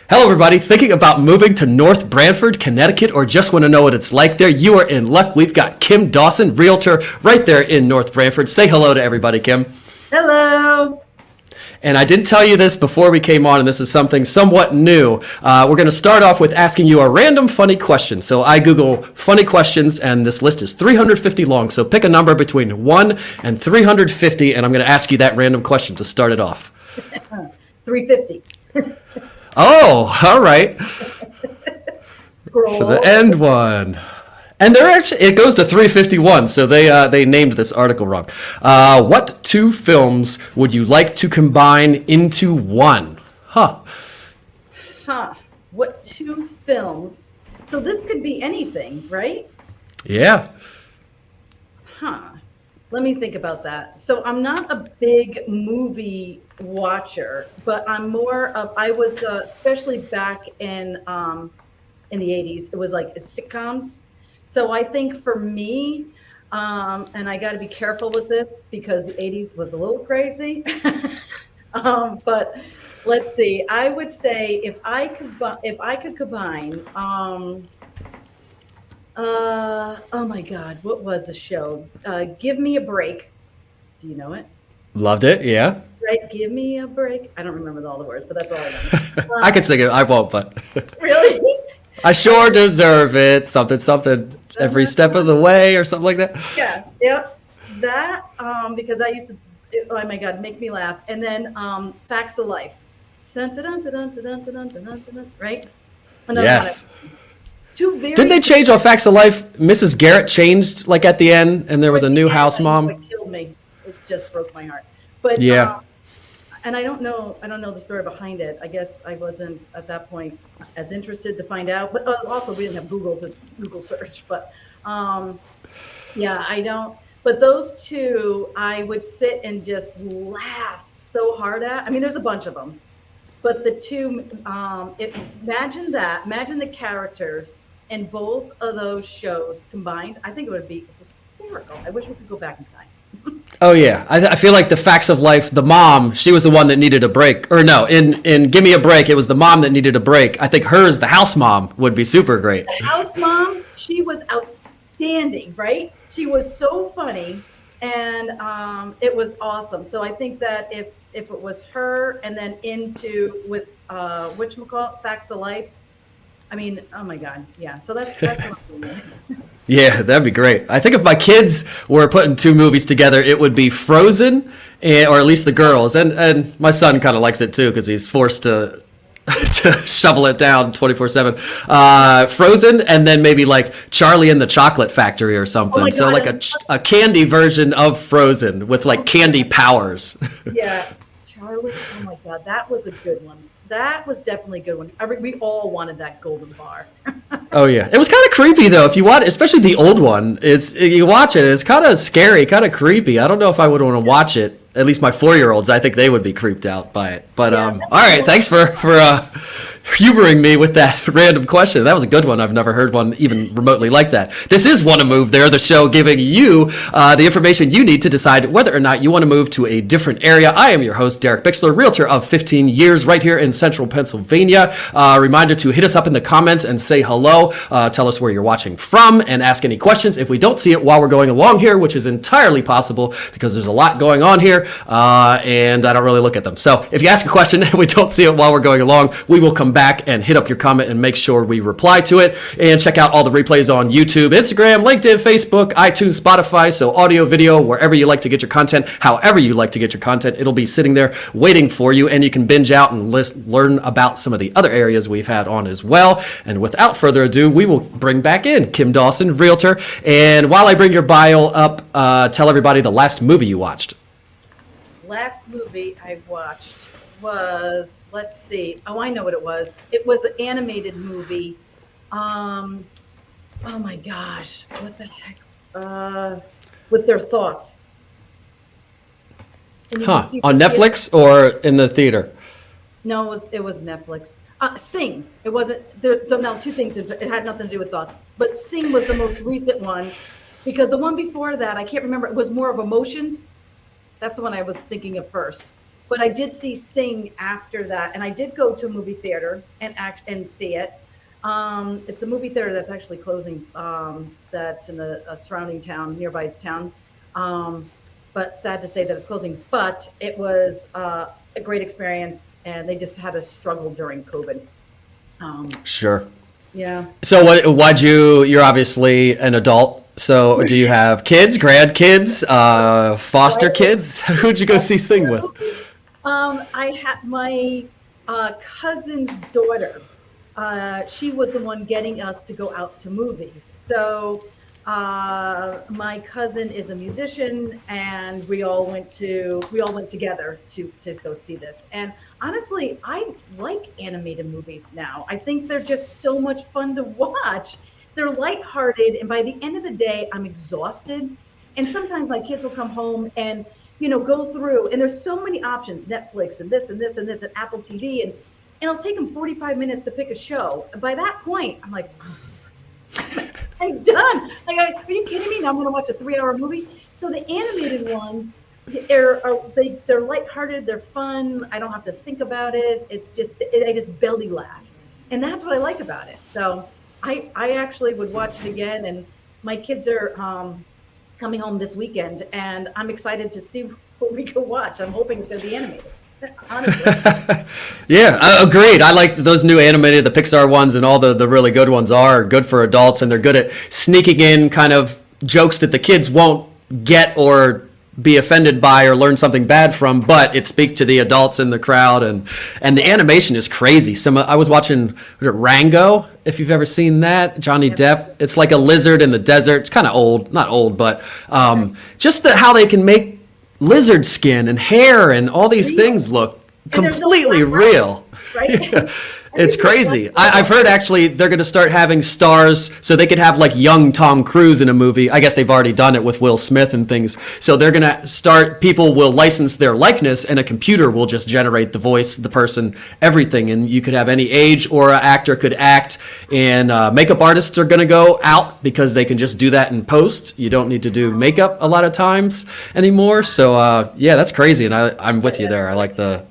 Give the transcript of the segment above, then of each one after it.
Hello, everybody. Thinking about moving to North Branford, Connecticut, or just want to know what it's like there? You are in luck. We've got Kim Dawson, Realtor, right there in North Branford. Say hello to everybody, Kim. Hello. And I didn't tell you this before we came on, and this is something somewhat new. We're going to start off with asking you a random funny question. So I Google funny questions, and this list is 350 long. So pick a number between 1 and 350, and I'm going to ask you that random question to start it off. 350. Oh, all right. Scroll. For the end one. And they're actually, it goes to 351, so they named this article wrong. What two films would you like to combine into one? What two films? So this could be anything, right? Yeah. Let me think about that. So I'm not a big movie watcher, but I'm more of, I was, especially back in the 80s, it was like sitcoms. So I think for me, and I got to be careful with this because the 80s was a little crazy. But let's see. I would say if I could combine, oh my God, what was the show? Give Me a Break. Do you know it? Loved it, yeah. Right, Give Me a Break. I don't remember all the words, but that's all I know. I could sing it, I won't, but. Really? I sure deserve it, something, every step of the way, or something like that. Yeah, yep. That, because I used to, oh my God, make me laugh. And then Facts of Life. Dun, dun, dun, dun, dun, dun, dun, dun, dun, dun, right? Yes. Two very. Didn't they change on Facts of Life? Mrs. Garrett changed like at the end, and there was a new house mom. It killed me. It just broke my heart. But yeah. And I don't know the story behind it. I guess I wasn't at that point as interested to find out. But also, we didn't have Google search. But yeah, I don't. But those two, I would sit and just laugh so hard at. I mean, there's a bunch of them. But the two, imagine the characters in both of those shows combined. I think it would be hysterical. I wish we could go back in time. Oh yeah, I feel like the Facts of Life, the mom, she was the one that needed a break. Or no, in Give Me a Break, it was the mom that needed a break. I think hers, the house mom, would be super great. The house mom, she was outstanding, right? She was so funny, and it was awesome. So I think that if it was her, and then into with whatchamacallit, Facts of Life. I mean, oh my God, yeah. So that's what I'm doing. Yeah, that'd be great. I think if my kids were putting two movies together, it would be Frozen, or at least the girls. And my son kind of likes it too because he's forced to shovel it down 24/7. Frozen, and then maybe like Charlie and the Chocolate Factory or something. Oh so like a candy version of Frozen with like candy powers. Yeah, Charlie. Oh my God, that was a good one. That was definitely a good one. We all wanted that golden bar. Oh yeah, it was kind of creepy though. If you watch, especially the old one, you watch it, it's kind of scary, kind of creepy. I don't know if I would want to watch it. At least my 4-year-olds, I think they would be creeped out by it. But yeah, all right, thanks for humoring me with that random question. That was a good one. I've never heard one even remotely like that. This is Want to Move There, the show giving you the information you need to decide whether or not you want to move to a different area. I am your host, DerekBicksler, realtor of 15 years right here in central Pennsylvania. Reminder to hit us up in the comments and say hello. Tell us where you're watching from and ask any questions if we don't see it while we're going along here, which is entirely possible because there's a lot going on here and I don't really look at them. So if you ask a question and we don't see it while we're going along, we will come back and hit up your comment and make sure we reply to it. And check out all the replays on YouTube, Instagram, LinkedIn, Facebook, iTunes, Spotify. So audio, video, wherever you like to get your content, however you like to get your content, it'll be sitting there waiting for you. And you can binge out and learn about some of the other areas we've had on as well. And without further ado, we will bring back in Kim Dawson, Realtor. And while I bring your bio up, tell everybody the last movie you watched. Last movie I watched was, let's see. Oh, I know what it was. It was an animated movie. Oh my gosh, what the heck? With Their Thoughts. On Netflix or in the theater? No, it was Netflix. Sing. It wasn't there. So now two things. It had nothing to do with thoughts. But Sing was the most recent one because the one before that, I can't remember. It was more of emotions. That's the one I was thinking of first. but I did see Sing after that, and I did go to a movie theater and see it. It's a movie theater that's actually closing. That's in the surrounding town, nearby town. But sad to say that it's closing. But it was a great experience, and they just had a struggle during COVID. Sure. Yeah. So you're obviously an adult. So do you have kids, grandkids, foster kids? Who'd you go see Sing with? I had my cousin's daughter. She was the one getting us to go out to movies. So my cousin is a musician, and we all went together to go see this. And honestly, I like animated movies now. I think they're just so much fun to watch. They're lighthearted, and by the end of the day, I'm exhausted. And sometimes my kids will come home and go through, and there's so many options: Netflix and this and this and this and Apple TV, and it'll take them 45 minutes to pick a show. And by that point, I'm like, I'm done. Like, are you kidding me? Now I'm going to watch a 3-hour movie. So the animated ones, they're lighthearted, they're fun. I don't have to think about it. It's just I just belly laugh, and that's what I like about it. So I actually would watch it again, and my kids are coming home this weekend, and I'm excited to see what we can watch. I'm hoping it's going to be animated. Honestly. Yeah, agreed. I like those new animated, the Pixar ones, and all the really good ones are good for adults, and they're good at sneaking in kind of jokes that the kids won't get or be offended by or learn something bad from, but it speaks to the adults in the crowd, and the animation is crazy. I was watching Rango, if you've ever seen that, Johnny Depp. It's like a lizard in the desert. It's kind of old, not old, but just how they can make lizard skin and hair and all these things look completely real. Right? Yeah. It's crazy. I've heard actually they're going to start having stars so they could have like young Tom Cruise in a movie. I guess they've already done it with Will Smith and things. So they're going to start, people will license their likeness, and a computer will just generate the voice, the person, everything. And you could have any age, or an actor could act. And makeup artists are going to go out because they can just do that in post. You don't need to do makeup a lot of times anymore. So yeah, that's crazy. And I'm with you there. I like the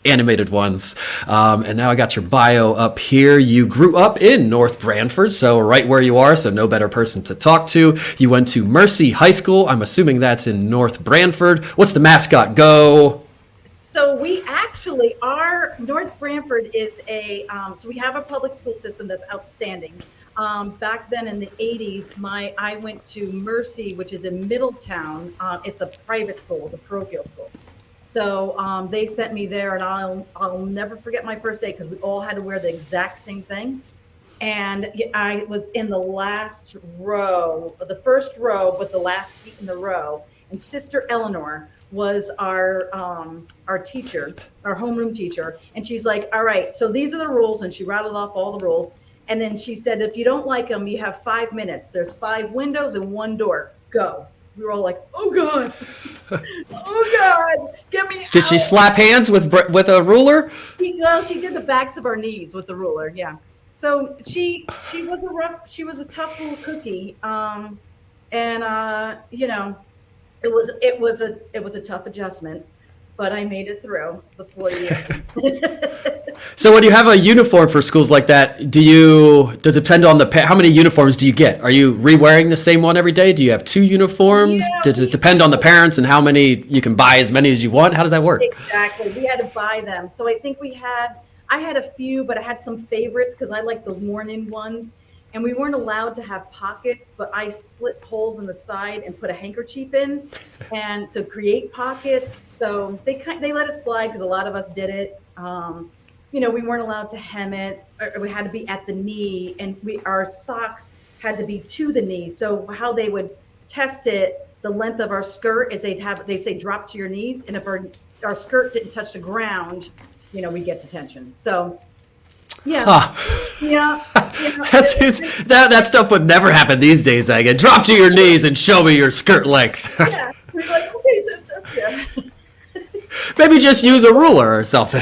animated ones. And now I got your bio up here. You grew up in North Branford, so right where you are, so no better person to talk to. You went to Mercy High School. I'm assuming that's in North Branford. What's the mascot? Go. So we actually are, North Branford is so we have a public school system that's outstanding. Back then in the 80s, I went to Mercy, which is in Middletown. It's a private school, it's a parochial school. So they sent me there, and I'll never forget my first day, because we all had to wear the exact same thing. And I was in the last row, the first row, but the last seat in the row. And Sister Eleanor was our teacher, our homeroom teacher. And she's like, all right, so these are the rules. And she rattled off all the rules. And then she said, if you don't like them, you have 5 minutes. There's 5 windows and 1 door. Go. We were all like, oh God, oh God, get me out. Did she slap hands with a ruler? She did the backs of our knees with the ruler, yeah. So she was a tough little cookie. And it was a tough adjustment, but I made it through the 4 years. So when you have a uniform for schools like that, does it depend on how many uniforms do you get? Are you re-wearing the same one every day? Do you have 2 uniforms? Yeah, does it depend on the parents and how many you can buy, as many as you want? How does that work? Exactly. We had to buy them. So I think I had a few, but I had some favorites because I like the worn-in ones. And we weren't allowed to have pockets, but I slit holes in the side and put a handkerchief in, and to create pockets. So they let us slide because a lot of us did it. We weren't allowed to hem it, or we had to be at the knee, and our socks had to be to the knee. So how they would test it, the length of our skirt, is they say drop to your knees, and if our skirt didn't touch the ground, we get detention. So yeah. Huh. Yeah. That stuff would never happen these days, I guess. Drop to your knees and show me your skirt length. Yeah. We're like, okay, sister. Yeah. Maybe just use a ruler or something.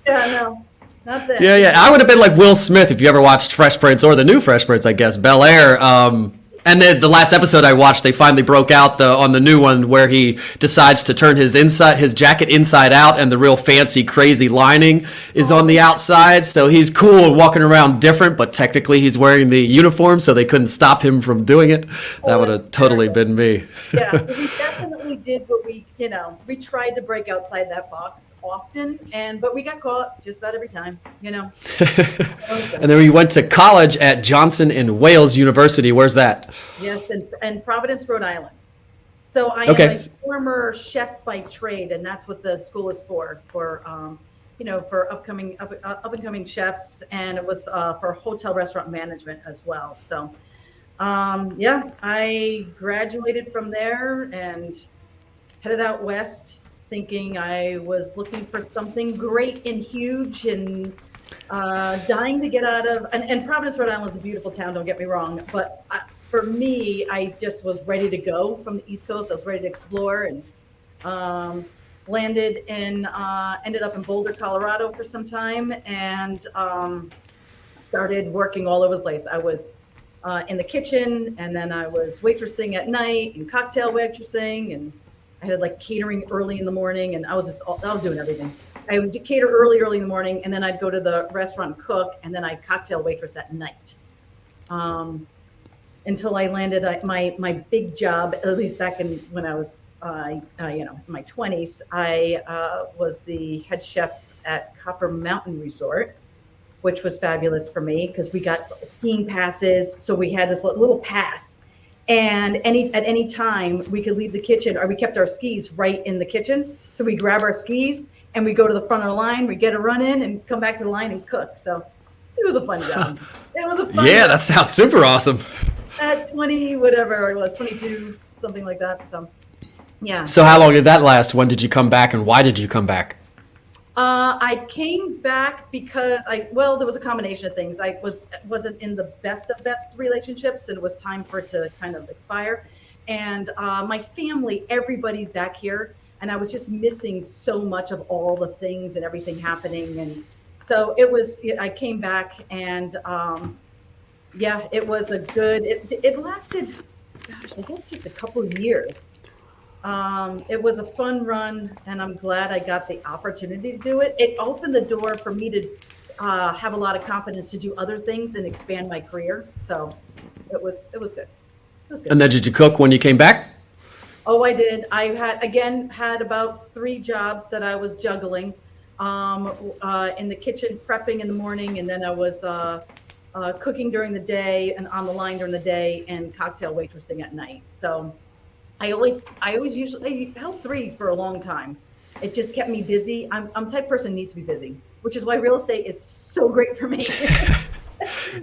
Yeah, no. Not that. Yeah. I would have been like Will Smith, if you ever watched Fresh Prince, or the new Fresh Prince, I guess, Bel Air. And then the last episode I watched, they finally broke out on the new one where he decides to turn his jacket inside out, and the real fancy, crazy lining is on the outside. So he's cool and walking around different, but technically he's wearing the uniform, so they couldn't stop him from doing it. That would have totally been me. Yeah, we definitely did what we tried to break outside that box often, but we got caught just about every time. And then we went to college at Johnson and Wales University. Where's that? Yes, and Providence, Rhode Island. So I am a former chef by trade, and that's what the school is for upcoming up and coming chefs, and it was for hotel restaurant management as well. So I graduated from there and headed out west, thinking I was looking for something great and huge and dying to get out of. And Providence, Rhode Island is a beautiful town. Don't get me wrong, but for me, I just was ready to go from the East Coast. I was ready to explore, and ended up in Boulder, Colorado for some time, and started working all over the place. I was in the kitchen, and then I was waitressing at night and cocktail waitressing, and I had like catering early in the morning, and I was doing everything. I would cater early in the morning, and then I'd go to the restaurant and cook, and then I'd cocktail waitress at night. Until I landed my big job, at least back when I was in my 20s. I was the head chef at Copper Mountain Resort, which was fabulous for me because we got skiing passes. So we had this little pass, and at any time we could leave the kitchen, or we kept our skis right in the kitchen. So we grab our skis and we go to the front of the line, we get a run in and come back to the line and cook. So it was a fun job. It was a fun job. That sounds super awesome. At 20, whatever it was, 22, something like that. So, yeah. So how long did that last? When did you come back, and why did you come back? I came back because there was a combination of things. I wasn't in the best of best relationships, and it was time for it to kind of expire. And my family, everybody's back here, and I was just missing so much of all the things and everything happening. And so I came back, and it was it lasted, gosh, I guess just a couple of years. It was a fun run, and I'm glad I got the opportunity to do it. It opened the door for me to have a lot of confidence to do other things and expand my career. So it was good. It was good. And then did you cook when you came back? Oh, I did. I had about 3 jobs that I was juggling, in the kitchen, prepping in the morning, and then I was cooking during the day and on the line during the day, and cocktail waitressing at night. So I held 3 for a long time. It just kept me busy. I'm the type of person who needs to be busy, which is why real estate is so great for me.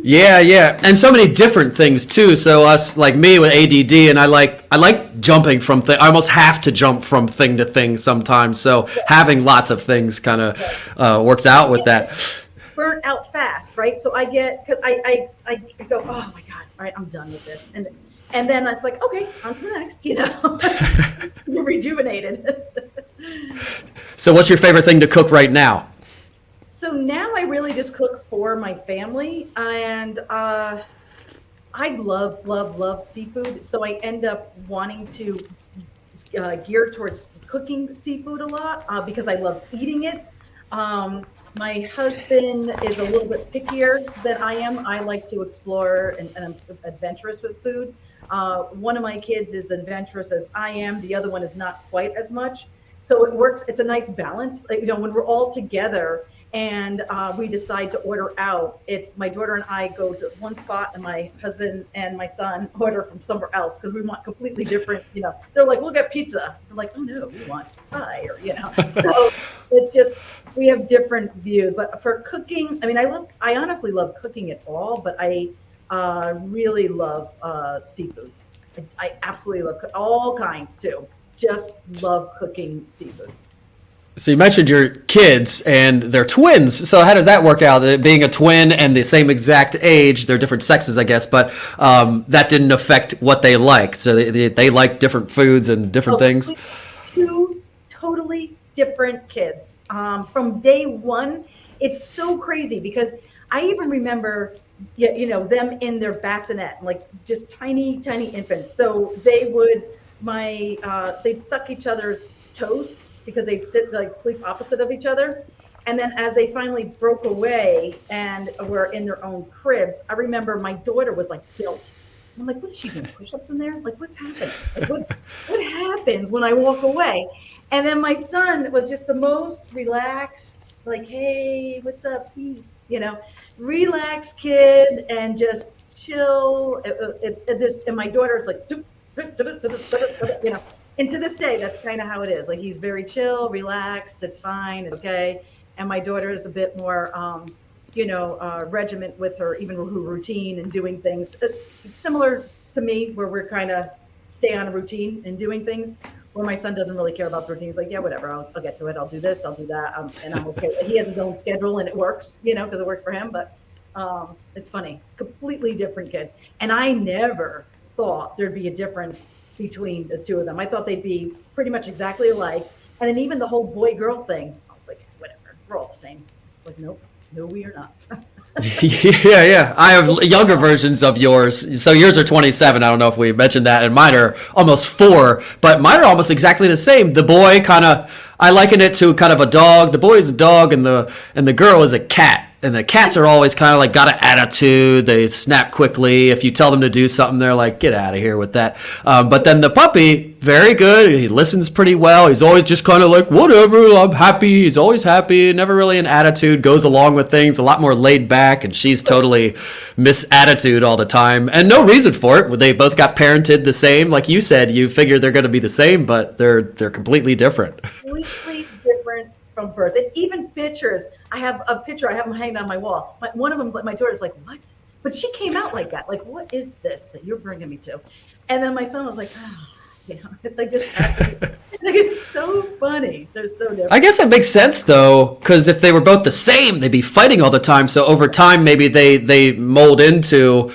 Yeah. And so many different things too. So us, like me with ADD, and I like jumping from I almost have to jump from thing to thing sometimes. So having lots of things kind of works out with that. Burnt out fast, right? So I go, oh my God, all right, I'm done with this. And then it's like, okay, on to the next, You're rejuvenated. So what's your favorite thing to cook right now? So now I really just cook for my family, and I love seafood. So I end up wanting to gear towards cooking seafood a lot because I love eating it. My husband is a little bit pickier than I am. I like to explore, and I'm adventurous with food. One of my kids is adventurous as I am. The other one is not quite as much. So it works. It's a nice balance. When we're all together and we decide to order out, it's my daughter and I go to one spot, and my husband and my son order from somewhere else because we want completely different, they're like, we'll get pizza. We're like, oh no, we want pie, So it's just, we have different views. But for cooking, I honestly love cooking it all, but I really love seafood. I absolutely love all kinds too. Just love cooking seafood. So you mentioned your kids, and they're twins. So how does that work out? Being a twin and the same exact age, they're different sexes, I guess, but that didn't affect what they like. So they like different foods and different things. 2 totally different kids. From day one, it's so crazy because I even remember yeah, them in their bassinet, like just tiny, tiny infants. So they would, they'd suck each other's toes because they'd sleep opposite of each other. And then as they finally broke away and were in their own cribs, I remember my daughter was like built. I'm like, what is she doing? Push-ups in there? Like, what's happening? Like, what happens when I walk away? And then my son was just the most relaxed, like, hey, what's up? Peace, relaxed kid and just chill. And my daughter's like, and to this day, that's kind of how it is. Like, he's very chill, relaxed. It's fine. It's okay. And my daughter is a bit more, regiment with her, even her routine and doing things. It's similar to me, where we're kind of stay on a routine and doing things. Where my son doesn't really care about the routine. He's like, yeah, whatever, I'll get to it. I'll do this, I'll do that, and I'm okay. He has his own schedule and it works, because it works for him. But it's funny, completely different kids. And I never thought there'd be a difference between the two of them. I thought they'd be pretty much exactly alike. And then even the whole boy-girl thing, I was like, whatever, we're all the same. Like, nope, no, we are not. Yeah. I have younger versions of yours. So yours are 27. I don't know if we mentioned that. And mine are almost 4, but mine are almost exactly the same. The boy I liken it to kind of a dog. The boy is a dog and the girl is a cat. And the cats are always kind of like got an attitude. They snap quickly. If you tell them to do something, they're like, get out of here with that. But then the puppy, very good. He listens pretty well. He's always just kind of like, whatever, I'm happy. He's always happy. Never really an attitude. Goes along with things. A lot more laid back. And she's totally miss attitude all the time. And no reason for it. They both got parented the same. Like you said, you figure they're going to be the same, but they're completely different. Completely different from birth. And even pictures. I have a picture. I have them hanging on my wall. One of them's like, my daughter's like, what? But she came out like that. Like, what is this that you're bringing me to? And then my son was like, they just asked me. Like, it's so funny. They're so different. I guess it makes sense though, because if they were both the same, they'd be fighting all the time. So over time, maybe they mold into.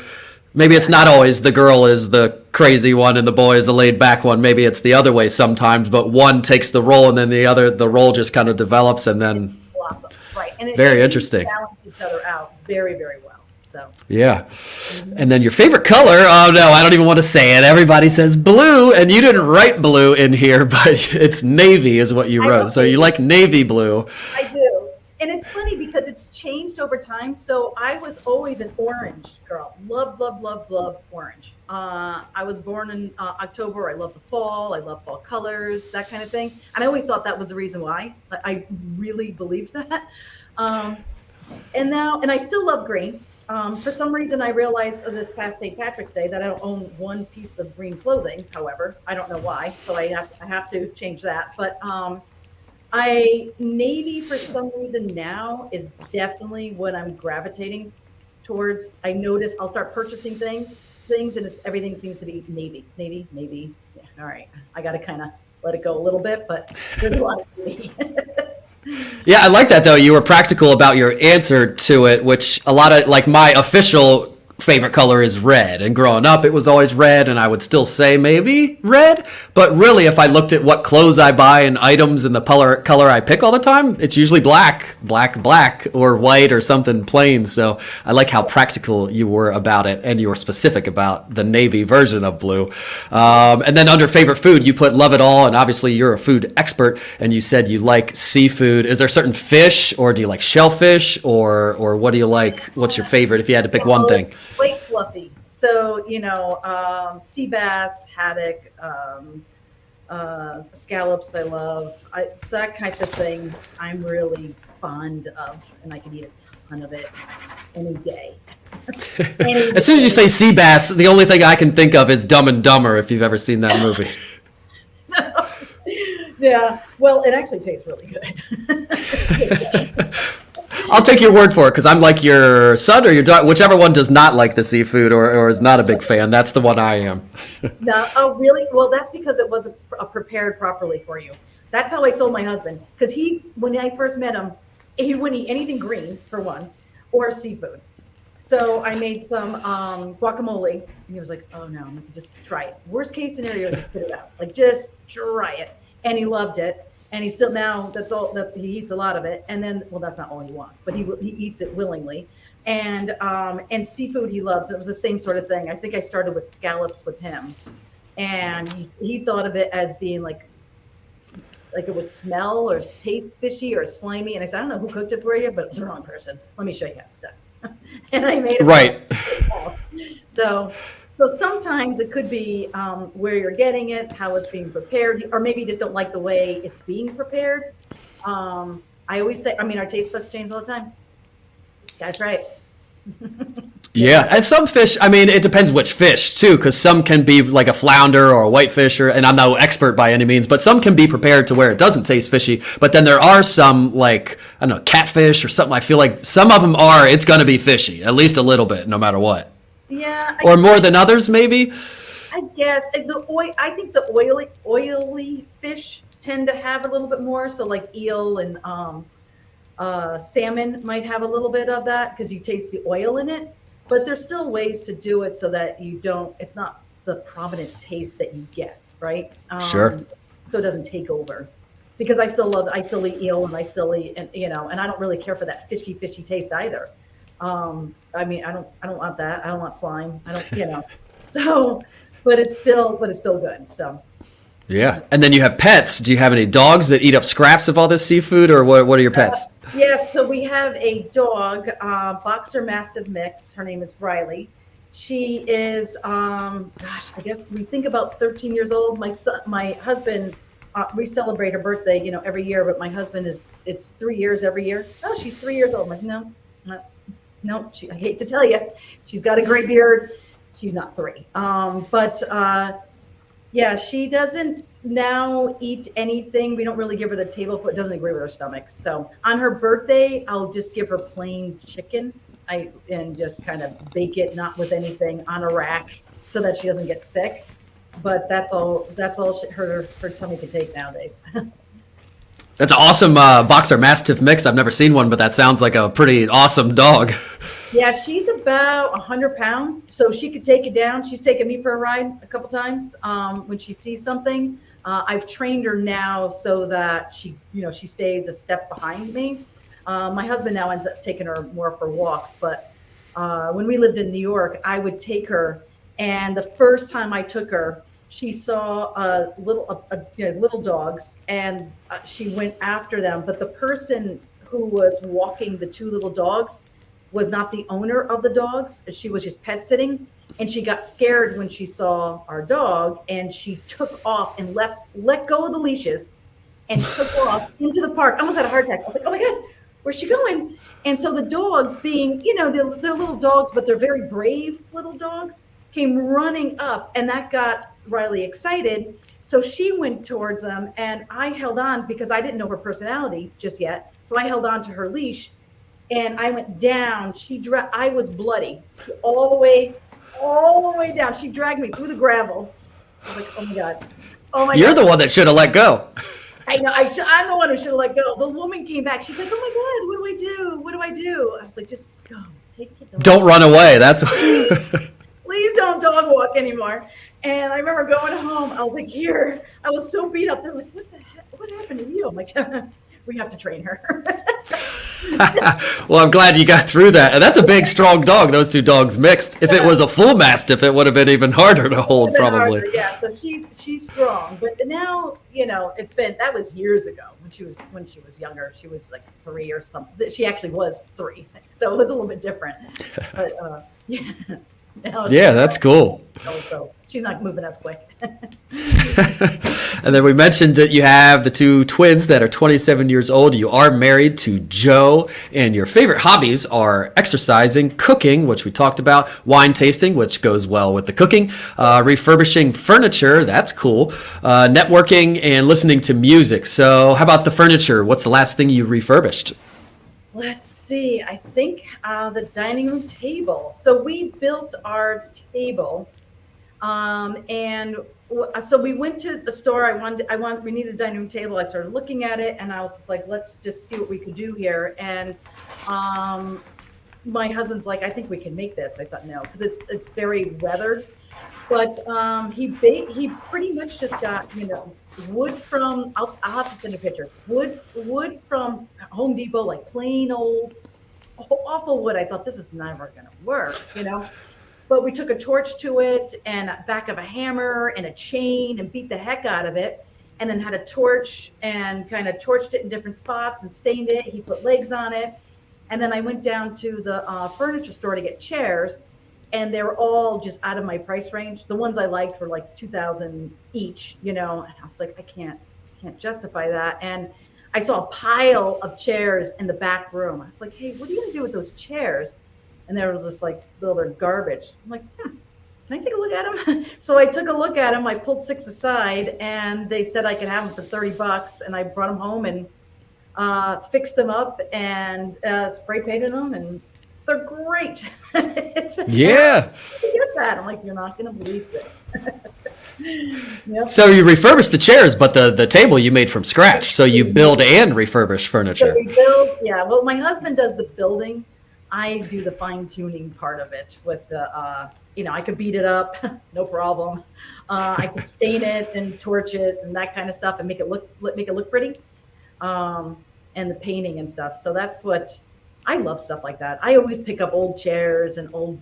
Maybe it's not always the girl is the crazy one and the boy is the laid back one. Maybe it's the other way sometimes, but one takes the role and then the role just kind of develops and then blossoms, right? And very interesting. Balance each other out very, very well. So yeah. And then your favorite color? Oh no, I don't even want to say it. Everybody says blue, and you didn't write blue in here, but it's navy is what you wrote. So you like navy blue. I do. And it's funny because it's changed over time. So I was always an orange girl. Love, love, love, love orange. I was born in October. I love the fall. I love fall colors, that kind of thing. And I always thought that was the reason why. I really believed that. And I still love green. For some reason, I realized this past St. Patrick's Day that I don't own one piece of green clothing. However, I don't know why. So I have to change that. But navy for some reason now is definitely what I'm gravitating towards. I notice I'll start purchasing things and everything seems to be navy. It's navy. Yeah, all right. I got to kind of let it go a little bit, but there's a lot of navy. Yeah, I like that though. You were practical about your answer to it, which a lot of like my official favorite color is red, and growing up it was always red, and I would still say maybe red, but really if I looked at what clothes I buy and items and the color I pick all the time, it's usually black or white or something plain. So I like how practical you were about it, and you were specific about the navy version of blue. And then under favorite food you put love it all, and obviously you're a food expert, and you said you like seafood. Is there certain fish, or do you like shellfish, or what do you like? What's your favorite if you had to pick one thing? Quite fluffy. So, sea bass, haddock, scallops I love. That kind of thing I'm really fond of, and I can eat a ton of it any day. As soon as you say sea bass, the only thing I can think of is Dumb and Dumber, if you've ever seen that movie. Yeah, well, it actually tastes really good. I'll take your word for it, because I'm like your son or your daughter, whichever one does not like the seafood or is not a big fan. That's the one I am. No, oh, really? Well, that's because it wasn't prepared properly for you. That's how I sold my husband. Because when I first met him, he wouldn't eat anything green, for one, or seafood. So I made some guacamole, and he was like, oh no, just try it. Worst case scenario, just spit it out. Like, just try it. And he loved it. and he still now he eats a lot of it. And then, well, that's not all he wants, but he eats it willingly. And seafood he loves. It was the same sort of thing. I think I started with scallops with him, and he thought of it as being like it would smell or taste fishy or slimy. And I said, I don't know who cooked it for you, but it was the wrong person. Let me show you how it's done. And I made it right. So sometimes it could be where you're getting it, how it's being prepared, or maybe you just don't like the way it's being prepared. I always say, our taste buds change all the time. That's right. Yeah, and some fish, it depends which fish too, because some can be like a flounder or a whitefish, and I'm no expert by any means, but some can be prepared to where it doesn't taste fishy. But then there are some, like, I don't know, catfish or something. I feel like some of them it's going to be fishy, at least a little bit, no matter what. Yeah. Or more than others, maybe? I guess. I think the oily fish tend to have a little bit more. So like eel and salmon might have a little bit of that because you taste the oil in it. But there's still ways to do it so that it's not the prominent taste that you get, right? Sure. So it doesn't take over. Because I still eat eel, and I still eat, and I don't really care for that fishy taste either. I don't want that. I don't want slime. I don't, so, but it's still good. So. Yeah. And then you have pets. Do you have any dogs that eat up scraps of all this seafood, or what are your pets? Yes. So we have a dog, boxer Mastiff mix. Her name is Riley. She is, I guess we think about 13 years old. My husband, we celebrate her birthday, every year, but my husband it's 3 years every year. Oh, she's 3 years old. I'm like, no, I hate to tell you, she's got a gray beard. She's not 3. Yeah, she doesn't now eat anything. We don't really give her the table food. It doesn't agree with her stomach. So on her birthday, I'll just give her plain chicken. And just kind of bake it, not with anything, on a rack so that she doesn't get sick. But that's all her tummy can take nowadays. That's an awesome boxer Mastiff mix. I've never seen one, but that sounds like a pretty awesome dog. Yeah, she's about 100 pounds, so she could take it down. She's taken me for a ride a couple times when she sees something. I've trained her now so that she stays a step behind me. My husband now ends up taking her more for walks, but when we lived in New York, I would take her, and the first time I took her, she saw little dogs, and she went after them. But the person who was walking the 2 little dogs was not the owner of the dogs. She was just pet sitting, and she got scared when she saw our dog, and she took off and let go of the leashes and took off into the park. I almost had a heart attack. I was like, oh my God, where's she going? And so the dogs, being, they're little dogs, but they're very brave little dogs, came running up, and that got Riley excited. So she went towards them, and I held on because I didn't know her personality just yet. So I held on to her leash, and I went down. I was bloody all the way down. She dragged me through the gravel. I was like, oh my God. Oh my God. You're the one that should have let go. I know. I'm the one who should have let go. The woman came back. She's like, "Oh my God, what do I do? What do I do?" I was like, "Just go. Take it. Don't run away." That's. Please don't dog walk anymore. And I remember going home. I was like, "Here." I was so beat up. They're like, "What the heck? What happened to you?" I'm like, "We have to train her." Well, I'm glad you got through that. And that's a big, strong dog. Those 2 dogs mixed. If it was a full Mastiff, it would have been even harder to hold, probably. Harder, yeah. So she's strong, but now that was years ago when she was younger. She was like 3 or something. She actually was 3, so it was a little bit different. But yeah. Yeah, that's cool. So she's not moving as quick. And then we mentioned that you have the 2 twins that are 27 years old. You are married to Joe, and your favorite hobbies are exercising, cooking, which we talked about, wine tasting, which goes well with the cooking, refurbishing furniture, that's cool, networking, and listening to music. So how about the furniture? What's the last thing you refurbished? Let's see. I think the dining room table. So we built our table, and so we went to the store. We needed a dining room table. I started looking at it, and I was just like, let's just see what we could do here. And my husband's like, I think we can make this. I thought no, because it's very weathered. But he pretty much just got, wood from, I'll have to send you pictures. Wood from Home Depot, like plain old awful wood. I thought this is never gonna work. But we took a torch to it and a back of a hammer and a chain and beat the heck out of it, and then had a torch and kind of torched it in different spots and stained it. He put legs on it. And then I went down to the furniture store to get chairs, and they were all just out of my price range. The ones I liked were like $2,000 each, and I was like, I can't justify that. And I saw a pile of chairs in the back room. I was like, hey, what are you gonna do with those chairs? And they were just like, well, they're garbage. I'm like, can I take a look at them? So I took a look at them. I pulled 6 aside, and they said I could have them for $30. And I brought them home and fixed them up and spray painted them, and they're great. Yeah. You get that. I'm like, you're not going to believe this. Yep. So you refurbished the chairs, but the table you made from scratch. So you build and refurbish furniture. So we build, yeah. Well, my husband does the building. I do the fine tuning part of it with the, I could beat it up, no problem. I could stain it and torch it and that kind of stuff and make it look pretty. And the painting and stuff. So that's what I love, stuff like that. I always pick up old chairs and old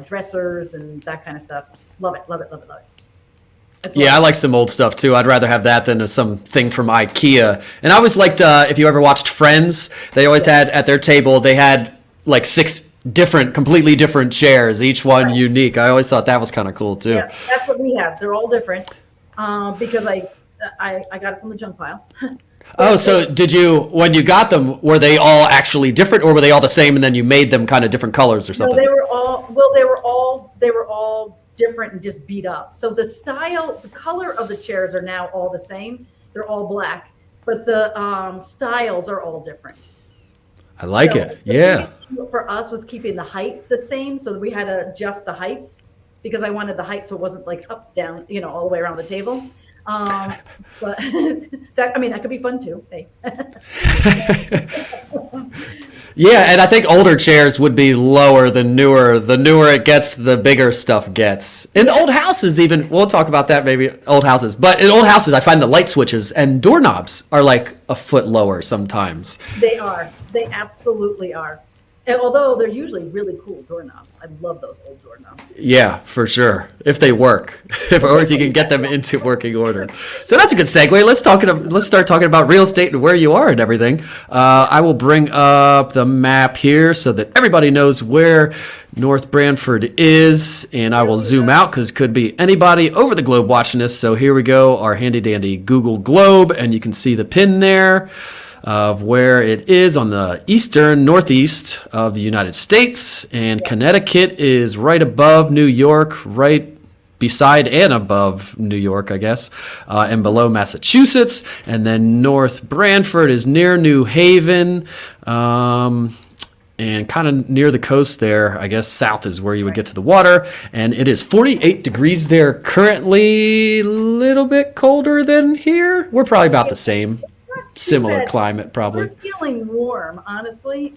dressers and that kind of stuff. Love it. Yeah, I like some old stuff too. I'd rather have that than something from IKEA. And I always liked, if you ever watched Friends, they always had at their table, they had like 6 completely different chairs, each one unique. I always thought that was kind of cool too. Yeah, that's what we have. They're all different because I got it from the junk pile. Oh, so when you got them, were they all actually different, or were they all the same and then you made them kind of different colors or something? No, they were all different and just beat up. So the color of the chairs are now all the same. They're all black, but the styles are all different. I like it. Yeah. For us was keeping the height the same, so we had to adjust the heights because I wanted the height so it wasn't like up, down, all the way around the table. But that could be fun too. Hey. Yeah, and I think older chairs would be lower than newer. The newer it gets, the bigger stuff gets. In old houses even, we'll talk about that maybe, old houses. But in old houses, I find the light switches and doorknobs are like a foot lower sometimes. They are. They absolutely are. And although they're usually really cool doorknobs. I love those old doorknobs. Yeah, for sure. If they work, or if you can get them into working order. So that's a good segue. Let's start talking about real estate and where you are and everything. I will bring up the map here so that everybody knows where North Branford is, and I will zoom out because it could be anybody over the globe watching this. So here we go, our handy dandy Google Globe, and you can see the pin there of where it is on the northeast of the United States, and Connecticut is right above New York, right beside and above New York, I guess, and below Massachusetts, and then North Branford is near New Haven, and kind of near the coast there. I guess south is where you would get to the water, and it is 48 degrees there currently, a little bit colder than here. We're probably about the same. Similar climate, probably. We're feeling warm, honestly.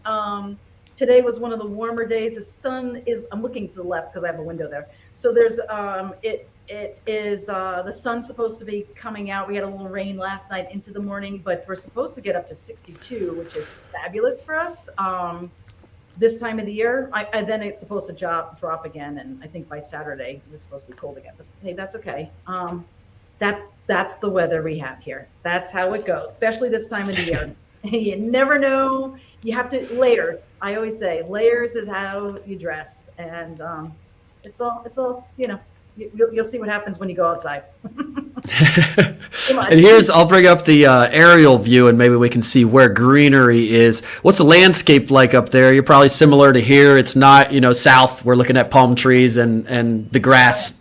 Today was one of the warmer days. The sun is, I'm looking to the left because I have a window there. So there's, it is, the sun's supposed to be coming out. We had a little rain last night into the morning, but we're supposed to get up to 62, which is fabulous for us. This time of the year, then it's supposed to drop again. And I think by Saturday, it's supposed to be cold again, but hey, that's okay. That's the weather we have here. That's how it goes, especially this time of the year. You never know. You have to layers. I always say layers is how you dress, and it's all. You'll see what happens when you go outside. And I'll bring up the aerial view, and maybe we can see where greenery is. What's the landscape like up there? You're probably similar to here. It's not, south. We're looking at palm trees and the grass.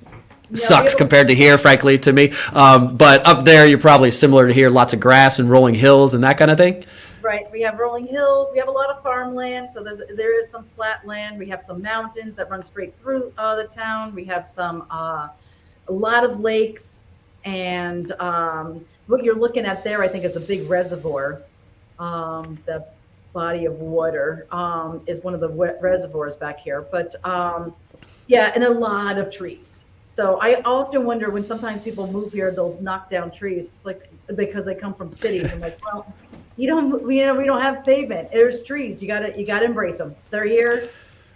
Sucks compared to here, frankly, to me. But up there, you're probably similar to here. Lots of grass and rolling hills and that kind of thing. Right. We have rolling hills. We have a lot of farmland. So there is some flat land. We have some mountains that run straight through the town. We have a lot of lakes. And what you're looking at there, I think, is a big reservoir. body of water, is one of the reservoirs back here. But yeah, and a lot of trees. So I often wonder when sometimes people move here, they'll knock down trees. It's like because they come from cities. I'm like, well, we don't have pavement. There's trees. You gotta embrace them. They're here.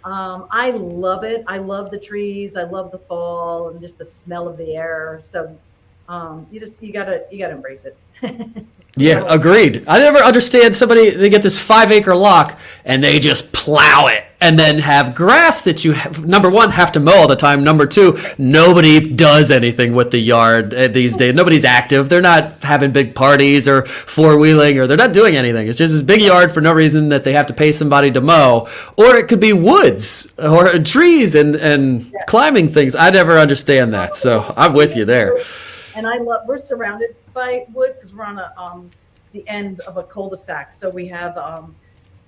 I love it. I love the trees. I love the fall and just the smell of the air. So you gotta embrace it. Yeah, agreed. I never understand somebody, they get this 5-acre lot and they just plow it and then have grass that you have, number one, have to mow all the time. Number two, nobody does anything with the yard these days. Nobody's active. They're not having big parties or four-wheeling, or they're not doing anything. It's just this big yard for no reason that they have to pay somebody to mow. Or it could be woods or trees and climbing things. I never understand that. So I'm with you there. And we're surrounded by woods because we're on the end of a cul-de-sac. So we have,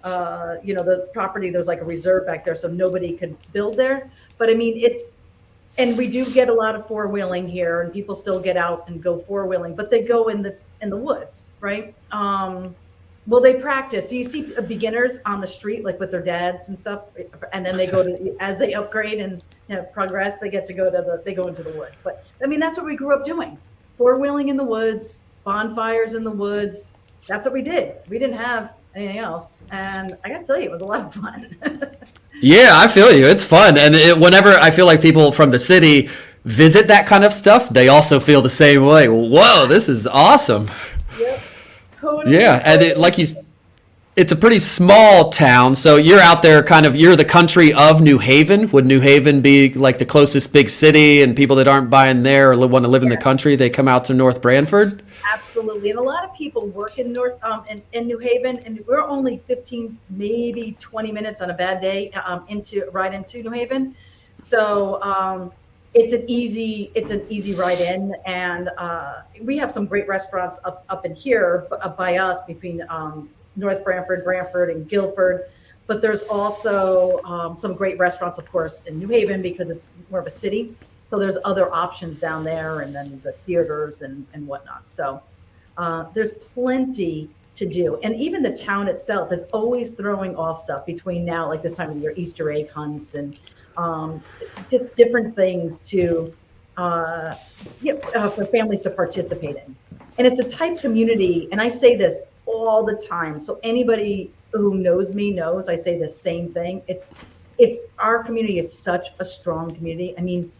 the property, there's like a reserve back there, so nobody could build there. But I mean, and we do get a lot of four-wheeling here, and people still get out and go four-wheeling, but they go in the woods, right? Well, they practice. So you see beginners on the street, like with their dads and stuff, and then they as they upgrade and progress, they go into the woods. But I mean, that's what we grew up doing: four-wheeling in the woods, bonfires in the woods. That's what we did. We didn't have anything else, and I got to tell you, it was a lot of fun. Yeah, I feel you. It's fun, and whenever I feel like people from the city visit that kind of stuff, they also feel the same way. Whoa, this is awesome. Yep. Totally. Yeah, and it's a pretty small town, so you're out there you're the country of New Haven. Would New Haven be like the closest big city, and people that aren't buying there or want to live in the country, they come out to North Branford? Absolutely. And a lot of people work in in New Haven, and we're only 15, maybe 20 minutes on a bad day into New Haven. So it's an easy ride in, and we have some great restaurants up in here by us between North Branford, Branford, and Guilford. But there's also some great restaurants, of course, in New Haven because it's more of a city. So there's other options down there, and then the theaters and whatnot. So there's plenty to do. And even the town itself is always throwing off stuff between now, like this time of year, Easter egg hunts and just different things for families to participate in. And it's a tight community. And I say this all the time. So anybody who knows me knows I say the same thing. It's our community is such a strong community. I mean,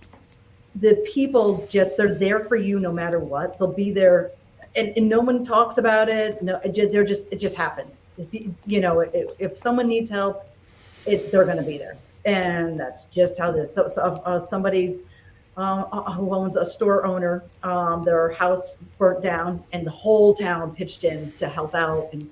the people they're there for you no matter what. They'll be there, and no one talks about it. No, it just happens. If someone needs help, they're going to be there, and that's just how this. So somebody's who owns a store owner, their house burnt down, and the whole town pitched in to help out, and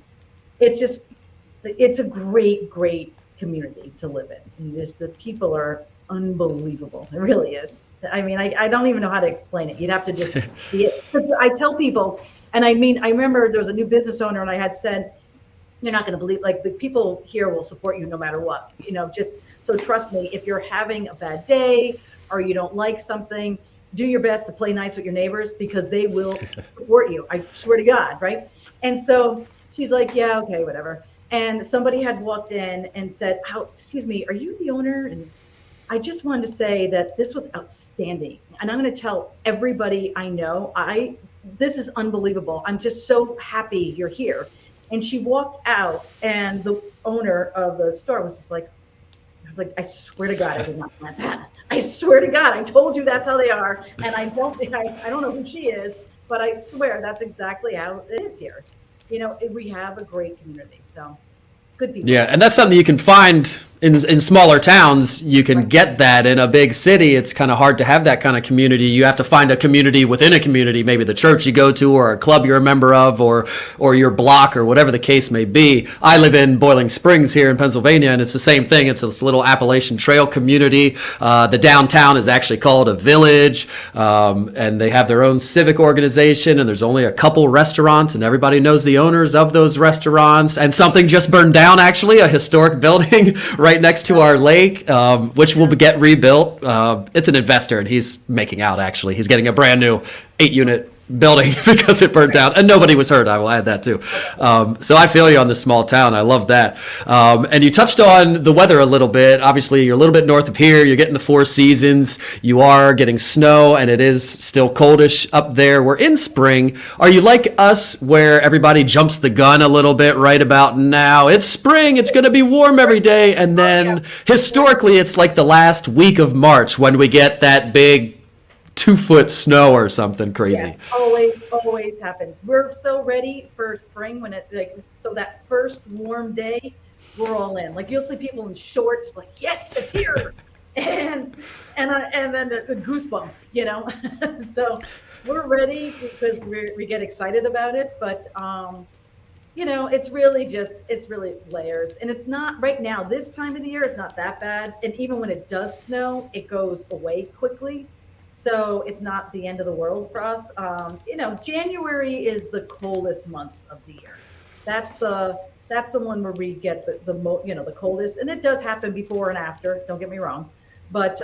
it's a great community to live in. And the people are unbelievable. It really is. I mean, I don't even know how to explain it. You'd have to just see it. Because I tell people, and I remember there was a new business owner, and I had said, you're not going to believe, like, the people here will support you no matter what. So trust me, if you're having a bad day or you don't like something, do your best to play nice with your neighbors because they will support you. I swear to God, right? And so she's like, yeah, okay, whatever. And somebody had walked in and said, excuse me, are you the owner? And I just wanted to say that this was outstanding. And I'm going to tell everybody I know, this is unbelievable. I'm just so happy you're here. And she walked out, and the owner of the store was just like, I swear to God, I did not want that. I swear to God, I told you that's how they are. And I don't know who she is, but I swear that's exactly how it is here. We have a great community. So good people. Yeah, and that's something you can find in smaller towns. You can get that. In a big city, it's kind of hard to have that kind of community. You have to find a community within a community, maybe the church you go to or a club you're a member of or your block or whatever the case may be. I live in Boiling Springs here in Pennsylvania, and it's the same thing. It's this little Appalachian Trail community. The downtown is actually called a village, and they have their own civic organization, and there's only a couple restaurants, and everybody knows the owners of those restaurants. And something just burned down, actually, a historic building right next to our lake, which will get rebuilt. It's an investor, and he's making out, actually. He's getting a brand new 8-unit building because it burnt down, and nobody was hurt. I will add that too. So I feel you on the small town. I love that. And you touched on the weather a little bit. Obviously, you're a little bit north of here. You're getting the 4 seasons. You are getting snow, and it is still coldish up there. We're in spring. Are you like us, where everybody jumps the gun a little bit right about now? It's spring. It's going to be warm every day, and then historically, it's like the last week of March when we get that big 2-foot snow or something crazy. Yes, always happens. We're so ready for spring when so that first warm day, we're all in. Like, you'll see people in shorts, like, yes, it's here, and then the goosebumps, So we're ready because we get excited about it, but it's really layers, and it's not right now. This time of the year, it's not that bad, and even when it does snow, it goes away quickly. So it's not the end of the world for us. January is the coldest month of the year. That's the one where we get the coldest, and it does happen before and after. Don't get me wrong, but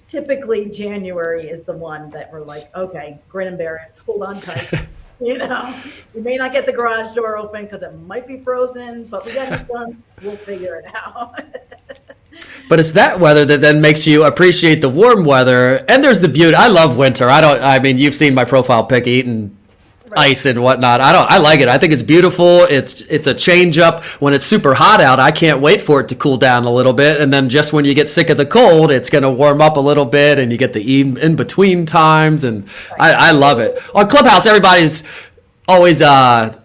typically January is the one that we're like, okay, grin and bear it, hold on tight. We may not get the garage door open because it might be frozen, but we got the guns. We'll figure it out. But it's that weather that then makes you appreciate the warm weather. And there's the beauty. I love winter. You've seen my profile pic eating ice and whatnot. I like it. I think it's beautiful. It's a change up. When it's super hot out, I can't wait for it to cool down a little bit. And then just when you get sick of the cold, it's going to warm up a little bit, and you get the in between times. And I love it. On Clubhouse, everybody's always up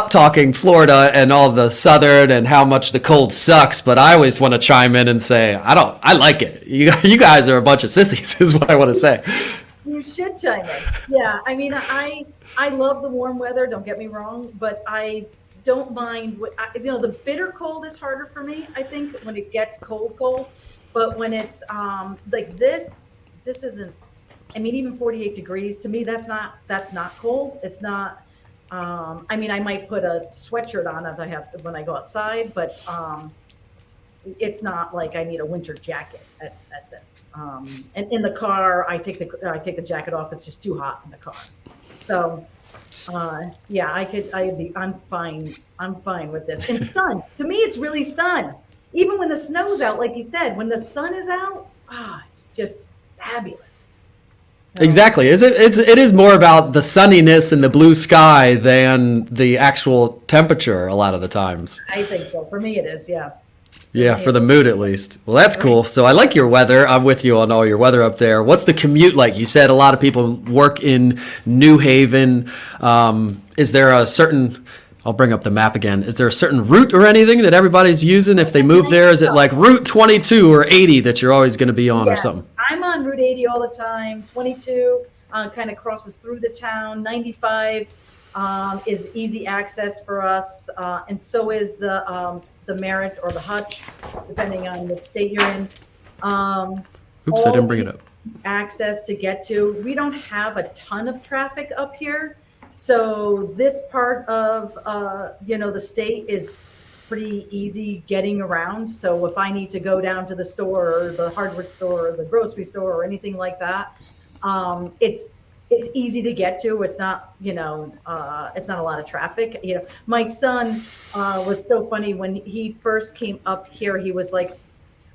talking Florida and all the southern and how much the cold sucks, but I always want to chime in and say I like it. You guys are a bunch of sissies is what I want to say. You should chime in. Yeah, I love the warm weather, don't get me wrong, but I don't mind the bitter cold is harder for me, I think, when it gets cold, but when it's like this isn't, even 48 degrees to me, that's not cold. It's not. I might put a sweatshirt on if I have to when I go outside, but it's not like I need a winter jacket at this. And in the car, I take the jacket off. It's just too hot in the car. So, I'm fine. I'm fine with this. And sun, to me, it's really sun. Even when the snow's out, like you said, when the sun is out, it's just fabulous. Exactly. It is more about the sunniness and the blue sky than the actual temperature a lot of the times. I think so. For me, it is. Yeah. Yeah, for the mood at least. Well, that's cool. So I like your weather. I'm with you on all your weather up there. What's the commute like? You said a lot of people work in New Haven. Is there a certain, I'll bring up the map again. Is there a certain route or anything that everybody's using if they move there? Is it like Route 22 or 80 that you're always going to be on or something? I'm on Route 80 all the time. 22 kind of crosses through the town. 95 is easy access for us. And so is the Merritt or the Hutch, depending on what state you're in. Oops, I didn't bring it up. Access to get to. We don't have a ton of traffic up here. So this part of, the state is pretty easy getting around. So if I need to go down to the store or the hardware store or the grocery store or anything like that, it's easy to get to. It's not, it's not a lot of traffic. My son was so funny when he first came up here. He was like,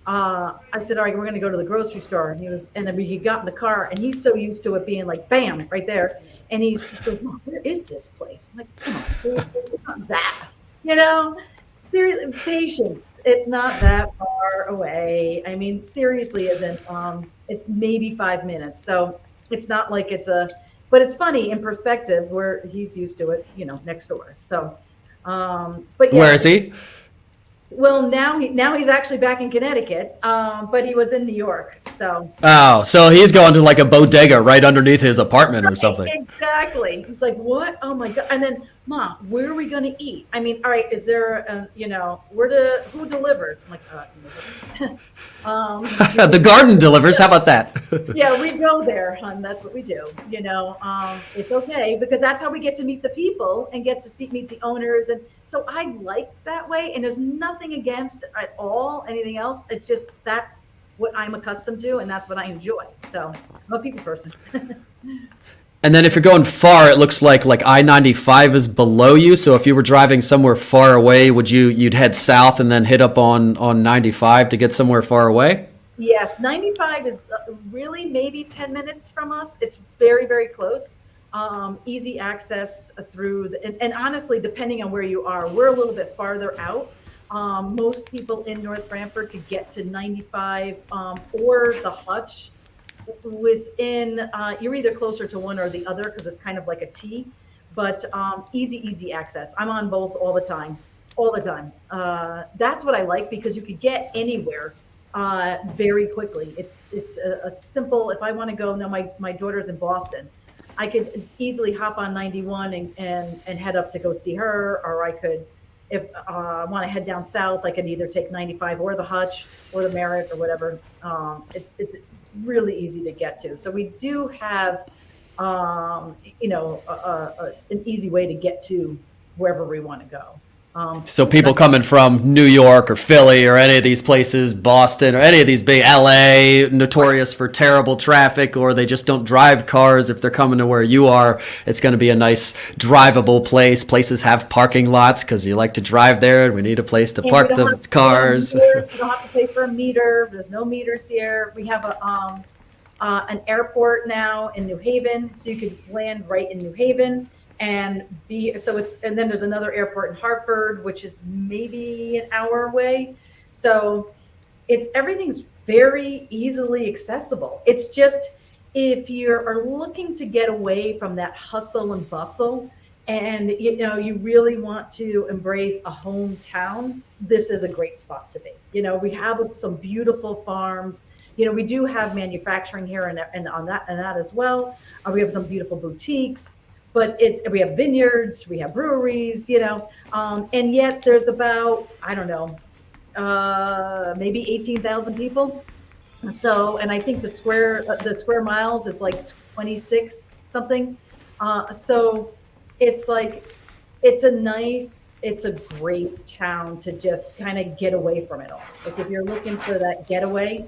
I said, all right, we're going to go to the grocery store. And then he got in the car, and he's so used to it being like, bam, right there. And he goes, Mom, where is this place? I'm like, come on, seriously, it's not that. Seriously, patience. It's not that far away. Seriously isn't. It's maybe 5 minutes. So it's not like but it's funny in perspective where he's used to it, next door. So, but yeah. Where is he? Well, now he's actually back in Connecticut, but he was in New York. So. Oh, so he's going to like a bodega right underneath his apartment or something. Exactly. He's like, what? Oh my God. And then, Mom, where are we going to eat? All right, is there, who delivers? I'm like, the garden delivers. How about that? Yeah, we go there, hon. That's what we do. It's okay because that's how we get to meet the people and get to meet the owners. And so I like that way. And there's nothing against at all anything else. It's just that's what I'm accustomed to, and that's what I enjoy. So I'm a people person. And then if you're going far, it looks like I-95 is below you. So if you were driving somewhere far away, you'd head south and then hit up on 95 to get somewhere far away? Yes, 95 is really maybe 10 minutes from us. It's very, very close. Easy access through, and honestly, depending on where you are, we're a little bit farther out. Most people in North Branford could get to 95 or the Hutch within, you're either closer to one or the other because it's kind of like a T, but easy access. I'm on both all the time. That's what I like because you could get anywhere very quickly. It's a simple, if I want to go, now my daughter's in Boston, I could easily hop on 91 and head up to go see her, or I could, if I want to head down south, I can either take 95 or the Hutch or the Merritt or whatever. It's really easy to get to. So we do have, an easy way to get to wherever we want to go. So people coming from New York or Philly or any of these places, Boston or any of these big LA, notorious for terrible traffic, or they just don't drive cars. If they're coming to where you are, it's going to be a nice drivable place. Places have parking lots because you like to drive there, and we need a place to park the cars. You don't have to pay for a meter. There's no meters here. We have an airport now in New Haven, so you could land right in New Haven. And then there's another airport in Hartford, which is maybe an hour away. So everything's very easily accessible. It's just, if you are looking to get away from that hustle and bustle and, you really want to embrace a hometown, this is a great spot to be. We have some beautiful farms. We do have manufacturing here and on that as well. We have some beautiful boutiques. But we have vineyards, we have breweries, and yet there's about, I don't know, maybe 18,000 people. So, and I think the square miles is like 26 something. So it's it's a great town to just kind of get away from it all. Like if you're looking for that getaway,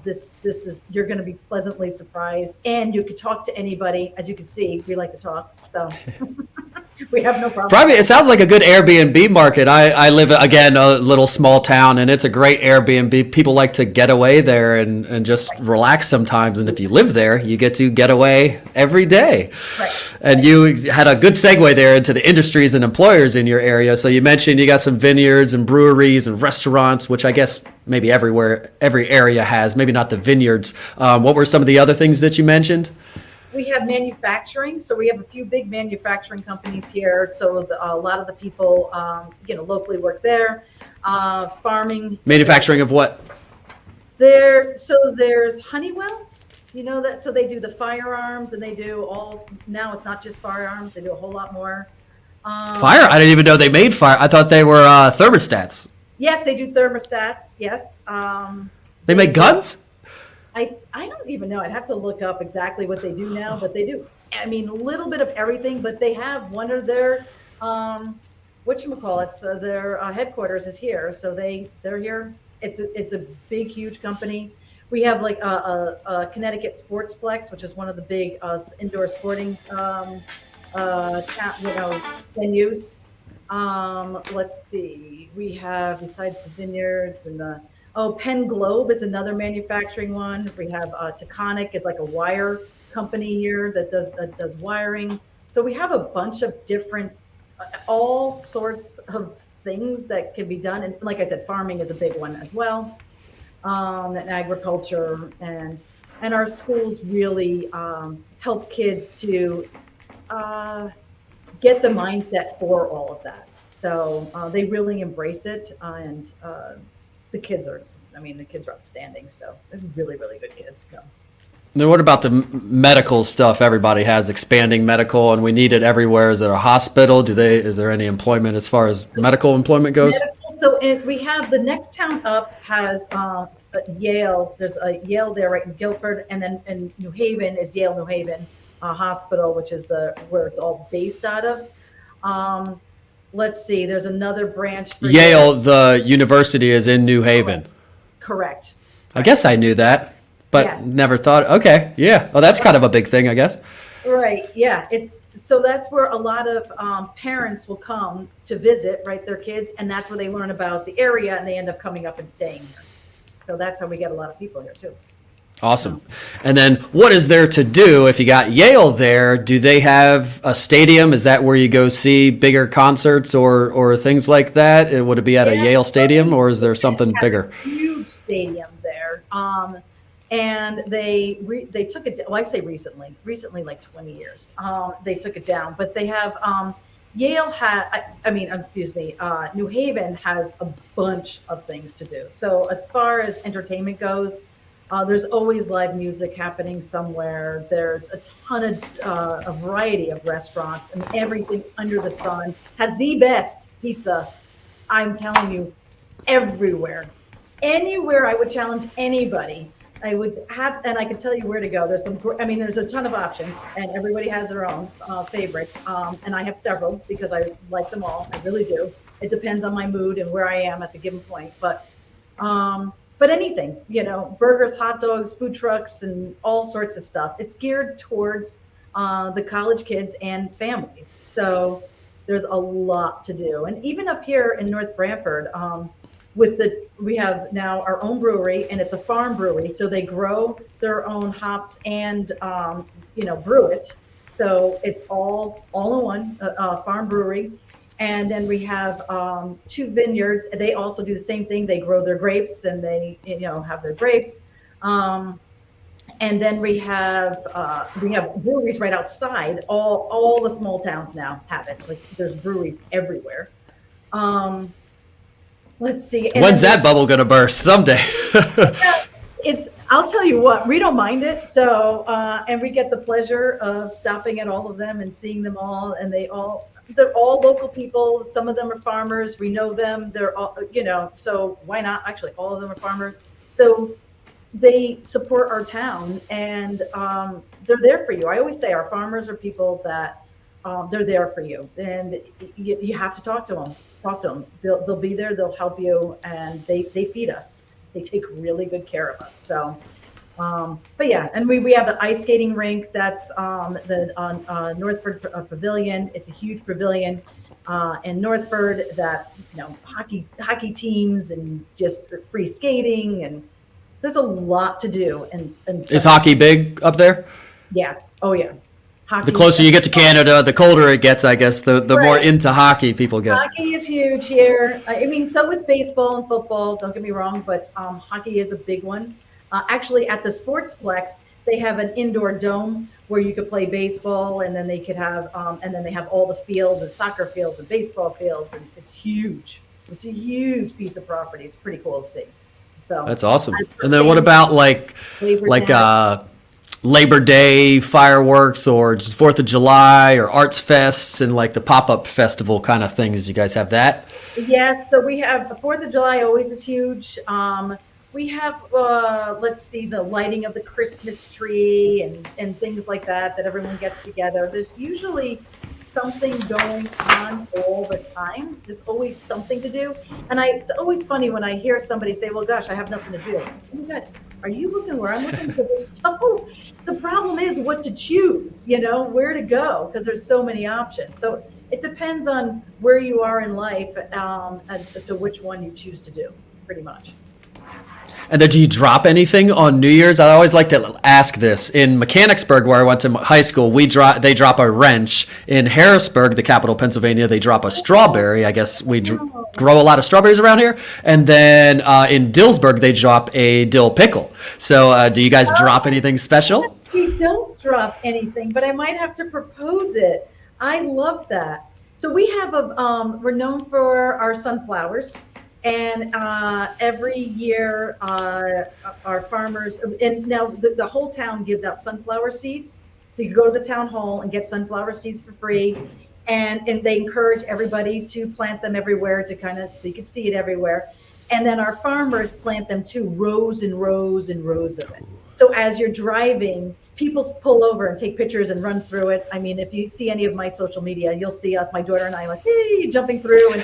this is, you're going to be pleasantly surprised, and you could talk to anybody. As you can see, we like to talk, so we have no problem. Probably, it sounds like a good Airbnb market. I live, again, a little small town, and it's a great Airbnb. People like to get away there and just relax sometimes. And if you live there, you get to get away every day. Right. And you had a good segue there into the industries and employers in your area. So you mentioned you got some vineyards and breweries and restaurants, which I guess maybe every area has, maybe not the vineyards. What were some of the other things that you mentioned? We have manufacturing, so we have a few big manufacturing companies here. So a lot of the people, locally work there. Farming. Manufacturing of what? There's Honeywell, that. So they do the firearms, and they do now it's not just firearms. They do a whole lot more. Fire? I didn't even know they made fire. I thought they were thermostats. Yes, they do thermostats. Yes. They make guns? I don't even know. I'd have to look up exactly what they do now, but they do. I mean, a little bit of everything, but they have one of their, whatchamacallits, their headquarters is here. So they're here. It's a big, huge company. We have like a Connecticut Sportsplex, which is one of the big indoor sporting venues. Let's see. We have, besides the vineyards and Penn Globe is another manufacturing one. We have Taconic is like a wire company here that does wiring. So we have a bunch of different, all sorts of things that can be done. And like I said, farming is a big one as well. And agriculture and our schools really help kids to get the mindset for all of that. So they really embrace it, and the kids are outstanding. So they're really, really good kids. So. Then what about the medical stuff? Everybody has expanding medical, and we need it everywhere. Is there a hospital? Is there any employment as far as medical employment goes? So we have the next town up has Yale. There's a Yale there right in Guilford, and then in New Haven is Yale New Haven Hospital, which is where it's all based out of. Let's see. There's another branch. For Yale, the university, is in New Haven. Correct. I guess I knew that, but Yes. never thought, okay, yeah. Oh, that's kind of a big thing, I guess. Right, yeah, so that's where a lot of parents will come to visit, right, their kids, and that's where they learn about the area, and they end up coming up and staying here. So that's how we get a lot of people here too. Awesome. And then what is there to do if you got Yale there? Do they have a stadium? Is that where you go see bigger concerts or things like that? Would it be at a Yeah, Yale stadium, or is there something have bigger? a huge stadium there, and they took it. Well, I say recently like 20 years. They took it down, but they have Yale had. Excuse me. New Haven has a bunch of things to do. So as far as entertainment goes, there's always live music happening somewhere. There's a ton of a variety of restaurants, and everything under the sun has the best pizza. I'm telling you, everywhere, anywhere. I would challenge anybody. I would have, and I can tell you where to go. There's a ton of options, and everybody has their own favorites. And I have several because I like them all. I really do. It depends on my mood and where I am at the given point. But anything, burgers, hot dogs, food trucks, and all sorts of stuff. It's geared towards the college kids and families. So there's a lot to do. And even up here in North Branford, we have now our own brewery, and it's a farm brewery. So they grow their own hops and, brew it. So it's all in one farm brewery. And then we have 2 vineyards. They also do the same thing. They grow their grapes, and they, have their grapes. And then we have breweries right outside. All the small towns now have it. Like, there's breweries everywhere. Let's see. When's that bubble going to burst? Someday. I'll tell you what, we don't mind it. So, and we get the pleasure of stopping at all of them and seeing them all. And they're all local people. Some of them are farmers. We know them. They're all, so why not? Actually, all of them are farmers. So they support our town, and they're there for you. I always say our farmers are people that they're there for you, and you have to talk to them. They'll be there. They'll help you, and they feed us. They take really good care of us. So, but yeah, and we have the ice skating rink. That's on Northford Pavilion. It's a huge pavilion in Northford that hockey teams and just free skating, and there's a lot to do. And Is hockey big up there? Yeah. Oh yeah. Hockey, The closer you get to Canada, the colder it gets, I guess, the more Right. into hockey people get. Hockey is huge here. So is baseball and football. Don't get me wrong, but hockey is a big one. Actually, at the Sportsplex, they have an indoor dome where you could play baseball, and then they could have, and then they have all the fields and soccer fields and baseball fields, and it's huge. It's a huge piece of property. It's pretty cool to see. So That's awesome. And then what about like Labor Labor Day fireworks, or just 4th of July, or arts fests and like the pop-up festival kind of things? You guys have that? Yes, so we have the 4th of July always is huge. We have, let's see, the lighting of the Christmas tree and things like that everyone gets together. There's usually something going on all the time. There's always something to do. And it's always funny when I hear somebody say, well, gosh, I have nothing to do. Oh my God, are you looking where I'm looking? Because the problem is what to choose, where to go, because there's so many options. So it depends on where you are in life as to which one you choose to do, pretty much. And then do you drop anything on New Year's? I always like to ask this. In Mechanicsburg, where I went to high school, they drop a wrench. In Harrisburg, the capital of Pennsylvania, they drop a strawberry. I guess we grow a lot of strawberries around here. And then in Dillsburg, they drop a dill pickle. So do you guys drop anything special? We don't drop anything, but I might have to propose it. I love that. So we have we're known for our sunflowers. And every year, our farmers, and now the whole town gives out sunflower seeds. So you can go to the town hall and get sunflower seeds for free. And they encourage everybody to plant them everywhere so you can see it everywhere. And then our farmers plant them too, rows and rows and rows of it. So as you're driving, people pull over and take pictures and run through it. I mean, if you see any of my social media, you'll see us, my daughter and I, like, hey, jumping through.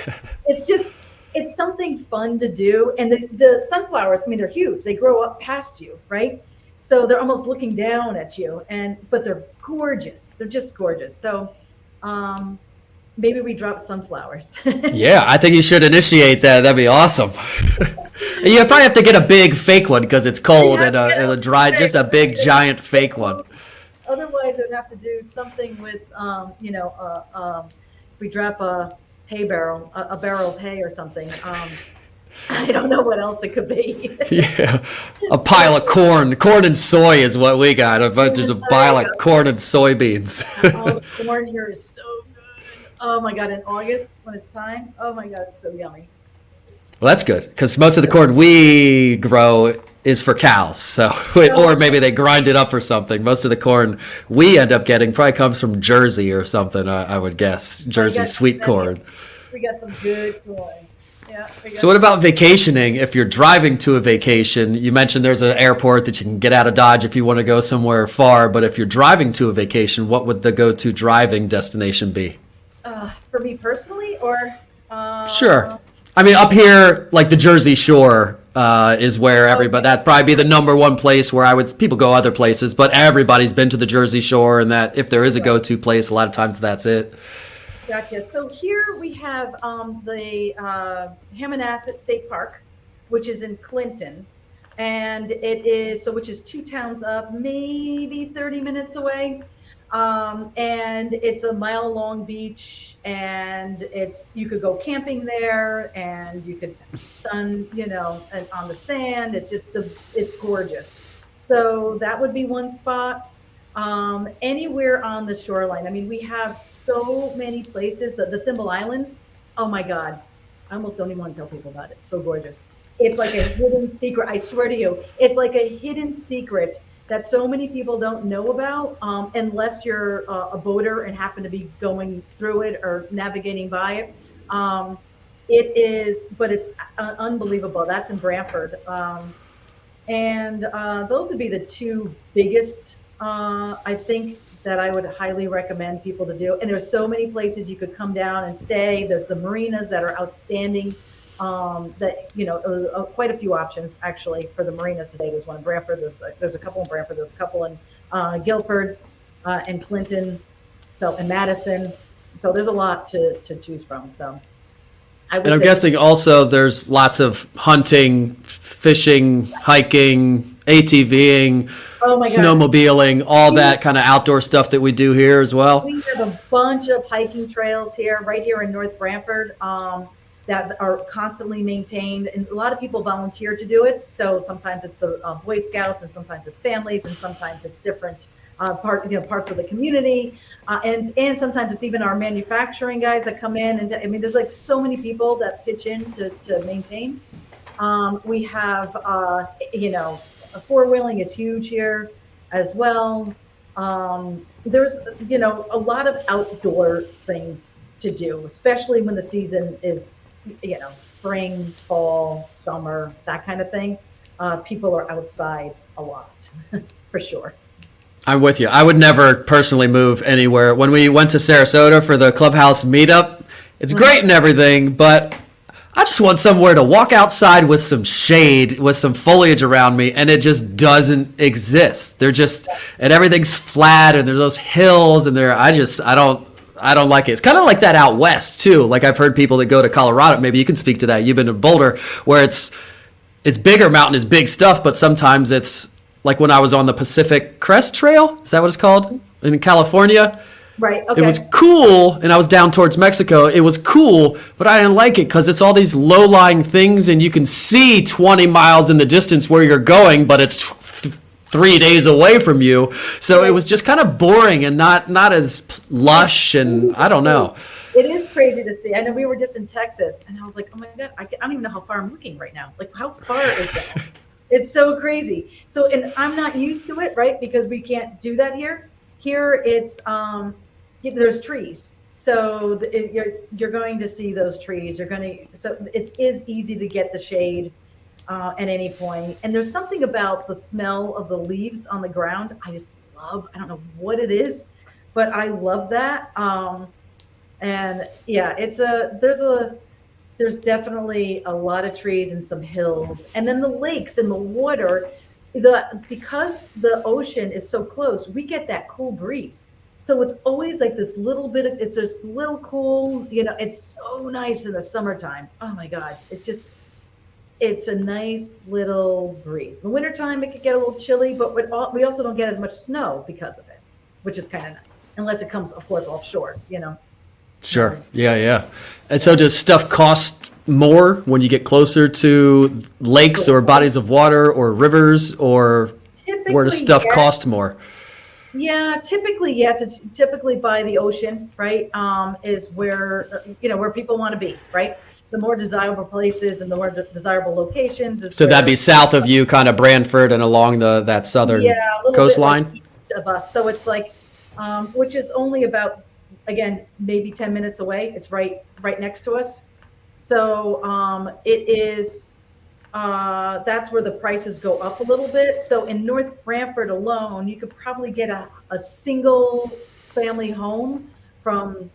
And it's something fun to do. And the sunflowers, I mean, they're huge. They grow up past you, right? So they're almost looking down at you, but they're gorgeous. They're just gorgeous. So maybe we drop sunflowers. Yeah, I think you should initiate that. That'd be awesome. You probably have to get a big fake one because it's cold and it'll dry. Just a big giant fake one. Otherwise, I'd have to do something with, we drop a hay barrel, a barrel of hay or something. I don't know what else it could be. Yeah, a pile of corn. Corn and soy is what we got. A bunch of pile of corn and soybeans. Oh, the corn here is so good. Oh my God, in August when it's time. Oh my God, it's so yummy. Well, that's good because most of the corn we grow is for cows. So, or maybe they grind it up or something. Most of the corn we end up getting probably comes from Jersey or something. I would guess Jersey sweet corn. We got some good corn. Yeah. So what about vacationing? If you're driving to a vacation, you mentioned there's an airport that you can get out of Dodge if you want to go somewhere far. But if you're driving to a vacation, what would the go-to driving destination be? For me personally, or? Sure. I mean, up here, like the Jersey Shore is where everybody, that'd probably be the number one place where people go other places, but everybody's been to the Jersey Shore, and that if there is a go-to place, a lot of times that's it. Gotcha. So here we have the Hammonasset State Park, which is in Clinton, and which is 2 towns up, maybe 30 minutes away. And it's a mile-long beach, and you could go camping there, and you could sun, on the sand. It's gorgeous. So that would be one spot. Anywhere on the shoreline. I mean, we have so many places. The Thimble Islands. Oh my God, I almost don't even want to tell people about it. It's so gorgeous. It's like a hidden secret. I swear to you, it's like a hidden secret that so many people don't know about, unless you're a boater and happen to be going through it or navigating by it. But it's unbelievable. That's in Branford. And those would be the 2 biggest, I think, that I would highly recommend people to do. And there's so many places you could come down and stay. There's the marinas that are outstanding. Quite a few options actually for the marinas to stay. There's one in Branford. There's a couple in Branford. There's a couple in Guilford and Clinton. And Madison. So there's a lot to choose from. So. And I'm guessing also there's lots of hunting, fishing, hiking, ATVing, snowmobiling, all that kind of outdoor stuff that we do here as well. We have a bunch of hiking trails here, right here in North Branford, that are constantly maintained. And a lot of people volunteer to do it. So sometimes it's the Boy Scouts, and sometimes it's families, and sometimes it's different parts of the community, and sometimes it's even our manufacturing guys that come in. And I mean, there's like so many people that pitch in to maintain. We have, four-wheeling is huge here as well. There's, a lot of outdoor things to do, especially when the season is, spring, fall, summer, that kind of thing. People are outside a lot, for sure. I'm with you. I would never personally move anywhere. When we went to Sarasota for the clubhouse meetup, it's great and everything, but I just want somewhere to walk outside with some shade, with some foliage around me, and it just doesn't exist. And everything's flat, and there's those hills, and I don't like it. It's kind of like that out west too. Like I've heard people that go to Colorado, maybe you can speak to that. You've been to Boulder, where it's bigger, mountain is big stuff, but sometimes it's like when I was on the Pacific Crest Trail, is that what it's called? In California? Right, okay. It was cool, and I was down towards Mexico. It was cool, but I didn't like it because it's all these low-lying things, and you can see 20 miles in the distance where you're going, but it's 3 days away from you. So it was just kind of boring and not as lush, and I don't know. It is crazy to see. I know we were just in Texas, and I was like, oh my God, I don't even know how far I'm looking right now. Like, how far is that? It's so crazy. So, and I'm not used to it, right? Because we can't do that here. Here, it's there's trees, so you're going to see those trees. So it is easy to get the shade at any point. And there's something about the smell of the leaves on the ground. I just love. I don't know what it is, but I love that. And yeah, there's a there's definitely a lot of trees and some hills, and then the lakes and the water. Because the ocean is so close, we get that cool breeze. So it's always like this little bit of, it's this little cool, it's so nice in the summertime. Oh my God. It's a nice little breeze. In the wintertime, it could get a little chilly, but we also don't get as much snow because of it, which is kind of nice. Unless it comes, of course, offshore. Sure. Yeah. And so does stuff cost more when you get closer to lakes or bodies of water or rivers, or where does stuff cost more? Yeah, typically, yes. It's typically by the ocean, right? Is where, where people want to be, right? The more desirable places and the more desirable locations. So that'd be south of you, kind of Branford and along that southern coastline? Bit like east of us. So it's like, which is only about, again, maybe 10 minutes away. It's right next to us. So it is, that's where the prices go up a little bit. So in North Branford alone, you could probably get a single family home from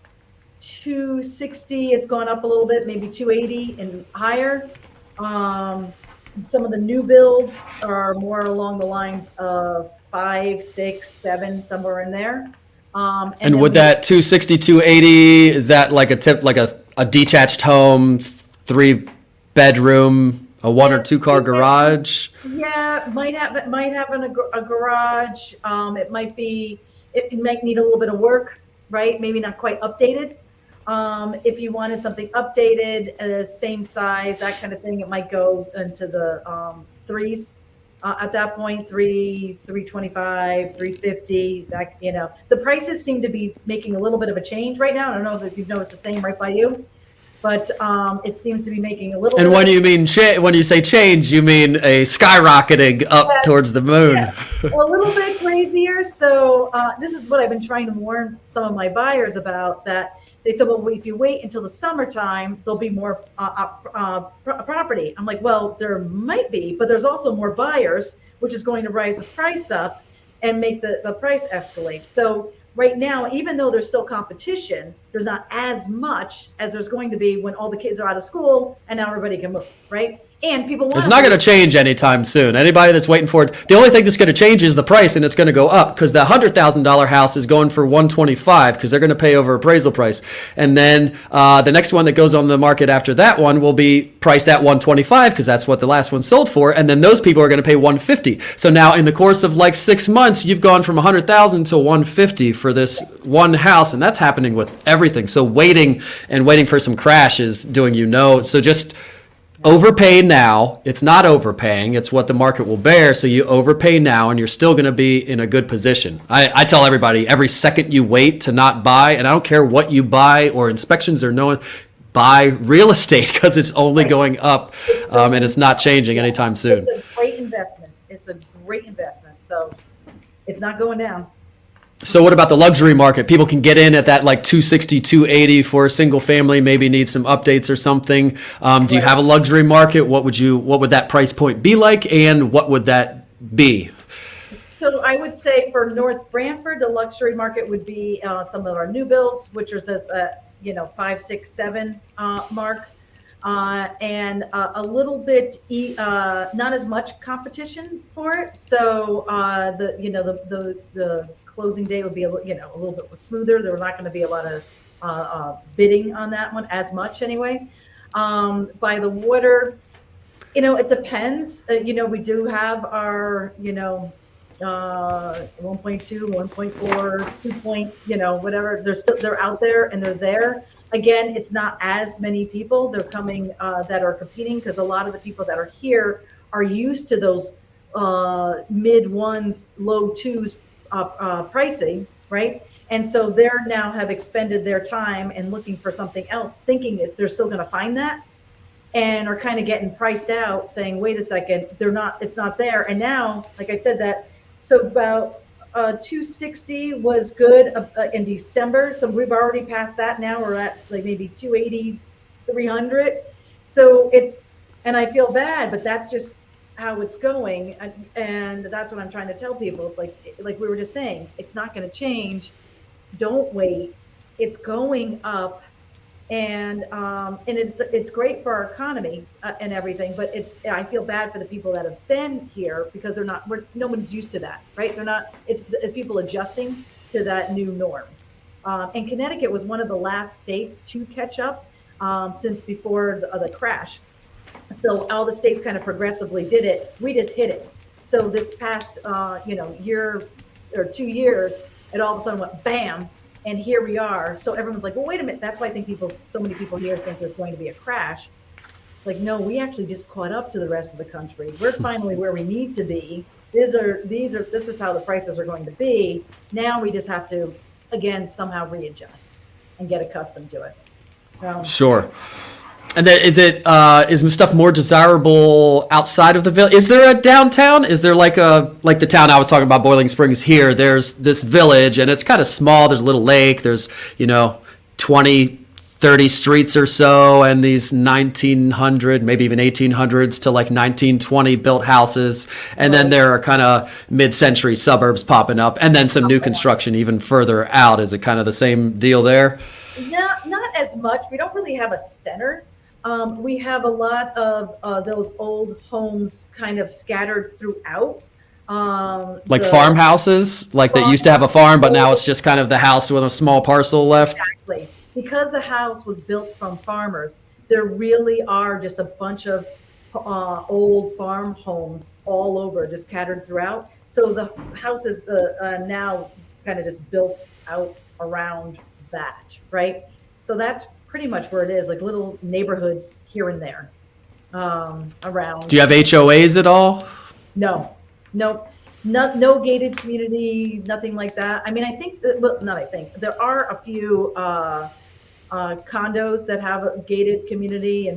260. It's gone up a little bit, maybe 280 and higher. Some of the new builds are more along the lines of 5, 6, 7, somewhere in there. And would that 260, 280, is that like a detached home, 3-bedroom, a 1 or 2 car garage? Yeah, might have a garage. It might need a little bit of work, right? Maybe not quite updated. If you wanted something updated, same size, that kind of thing, it might go into the threes. At that point, 325, 350. The prices seem to be making a little bit of a change right now. I don't know if you know it's the same right by you, but it seems to be making a little. And when you mean when you say change, you mean a skyrocketing up towards the moon. Yeah, a little bit crazier. So this is what I've been trying to warn some of my buyers about. That they said, well, if you wait until the summertime, there'll be more property. I'm like, well, there might be, but there's also more buyers, which is going to rise the price up and make the price escalate. So right now, even though there's still competition, there's not as much as there's going to be when all the kids are out of school and now everybody can move, right? And people want. It's not going to change anytime soon. Anybody that's waiting for it, the only thing that's going to change is the price, and it's going to go up because the $100,000 house is going for $125 because they're going to pay over appraisal price, and then the next one that goes on the market after that one will be priced at $125 because that's what the last one sold for, and then those people are going to pay $150. So now in the course of like 6 months, you've gone from $100,000 to $150 for this one house, and that's happening with everything. So waiting for some crash is doing so just overpay now. It's not overpaying. It's what the market will bear. So you overpay now and you're still going to be in a good position. I tell everybody every second you wait to not buy, and I don't care what you buy or inspections or no, buy real estate because it's only going up and it's not changing anytime soon. It's a great investment. So it's not going down. So what about the luxury market? People can get in at that like 260, 280 for a single family, maybe need some updates or something. Do you have a luxury market? What would that price point be like, and what would that be? So I would say for North Branford, the luxury market would be some of our new builds, which is at the 5, 6, 7 mark, and a little bit not as much competition for it. So the closing day would be a little bit smoother. There were not going to be a lot of bidding on that one, as much anyway. By the water, it depends. We do have our 1.2, 1.4, 2 point, whatever. They're out there and they're there. Again, it's not as many people. They're coming that are competing because a lot of the people that are here are used to those mid ones, low twos pricing, right? And so they're now have expended their time and looking for something else, thinking that they're still going to find that, and are kind of getting priced out, saying, wait a second, it's not there. And now, like I said, so about 260 was good in December. So we've already passed that. Now we're at like maybe 280, 300. So and I feel bad, but that's just how it's going, and that's what I'm trying to tell people. It's like we were just saying, it's not going to change. Don't wait. It's going up, and it's great for our economy and everything, but I feel bad for the people that have been here because no one's used to that, right? It's people adjusting to that new norm. And Connecticut was one of the last states to catch up since before the crash. So all the states kind of progressively did it. We just hit it. So this past year or 2 years, it all of a sudden went bam, and here we are. So everyone's like, well, wait a minute. That's why I think so many people here think there's going to be a crash. Like, no, we actually just caught up to the rest of the country. We're finally where we need to be. This is how the prices are going to be. Now we just have to, again, somehow readjust and get accustomed to it. Sure. And then is stuff more desirable outside of the village? Is there a downtown? Is there like the town I was talking about, Boiling Springs here? There's this village and it's kind of small. There's a little lake. There's, 20, 30 streets or so, and these 1900, maybe even 1800s to like 1920 built houses. And then there are kind of mid-century suburbs popping up, and then some new construction even further out. Is it kind of the same deal there? Not as much. We don't really have a center. We have a lot of those old homes kind of scattered throughout. Like farmhouses, like that used to have a farm, but now it's just kind of the house with a small parcel left. Exactly. Because the house was built from farmers, there really are just a bunch of old farm homes all over, just scattered throughout. So the house is now kind of just built out around that, right? So that's pretty much where it is, like little neighborhoods here and there around. Do you have HOAs at all? No, no gated communities, nothing like that. I mean, there are a few condos that have a gated community,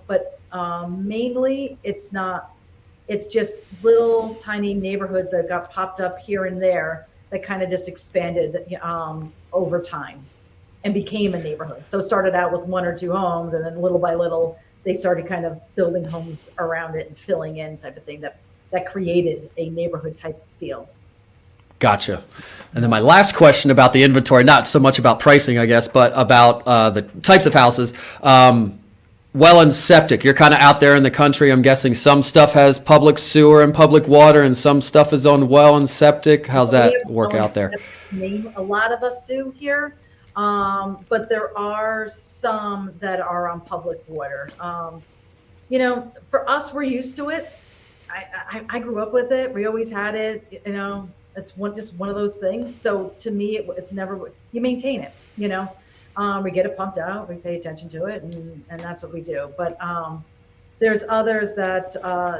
but mainly it's not. It's just little tiny neighborhoods that got popped up here and there that kind of just expanded over time and became a neighborhood. So it started out with 1 or 2 homes, and then little by little, they started kind of building homes around it and filling in type of thing that created a neighborhood type feel. Gotcha. And then my last question about the inventory, not so much about pricing, I guess, but about the types of houses. Well and septic, you're kind of out there in the country. I'm guessing some stuff has public sewer and public water, and some stuff is on well and septic. How's that work out there? A lot of us do here. But there are some that are on public water. For us, we're used to it. I grew up with it. We always had it. It's just one of those things. So to me, it's never, you maintain it, we get it pumped out, we pay attention to it, and that's what we do. But there's others that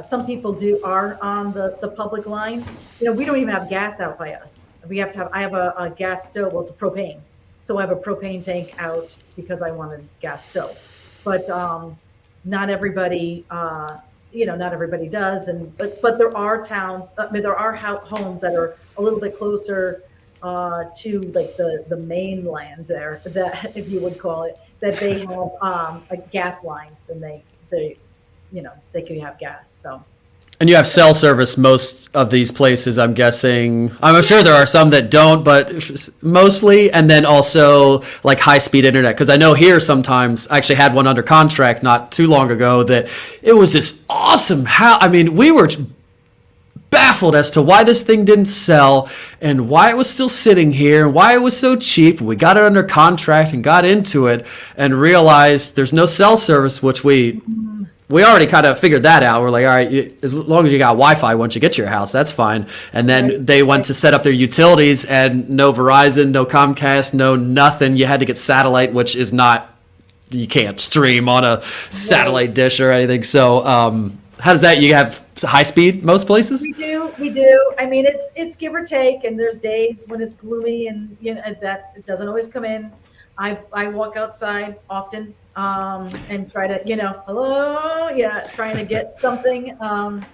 some people are on the public line. We don't even have gas out by us. I have a gas stove. Well, it's a propane. So I have a propane tank out because I want a gas stove, but not everybody, not everybody does. But there are towns, there are homes that are a little bit closer to like the mainland there, that if you would call it, that they have like gas lines, and they can have gas. So. And you have cell service most of these places, I'm guessing. I'm sure there are some that don't, but mostly. And then also like high-speed internet. Because I know here sometimes, I actually had one under contract not too long ago that it was this awesome house. I mean, we were baffled as to why this thing didn't sell and why it was still sitting here and why it was so cheap. We got it under contract and got into it and realized there's no cell service, which we already kind of figured that out. We're like, all right, as long as you got Wi-Fi once you get to your house, that's fine. And then they went to set up their utilities, and no Verizon, no Comcast, no nothing. You had to get satellite, which is not, you can't stream on a satellite dish or anything. So how does that, you have high speed most places? We do. I mean, it's give or take, and there's days when it's gloomy and that it doesn't always come in. I walk outside often and try to, hello, trying to get something, and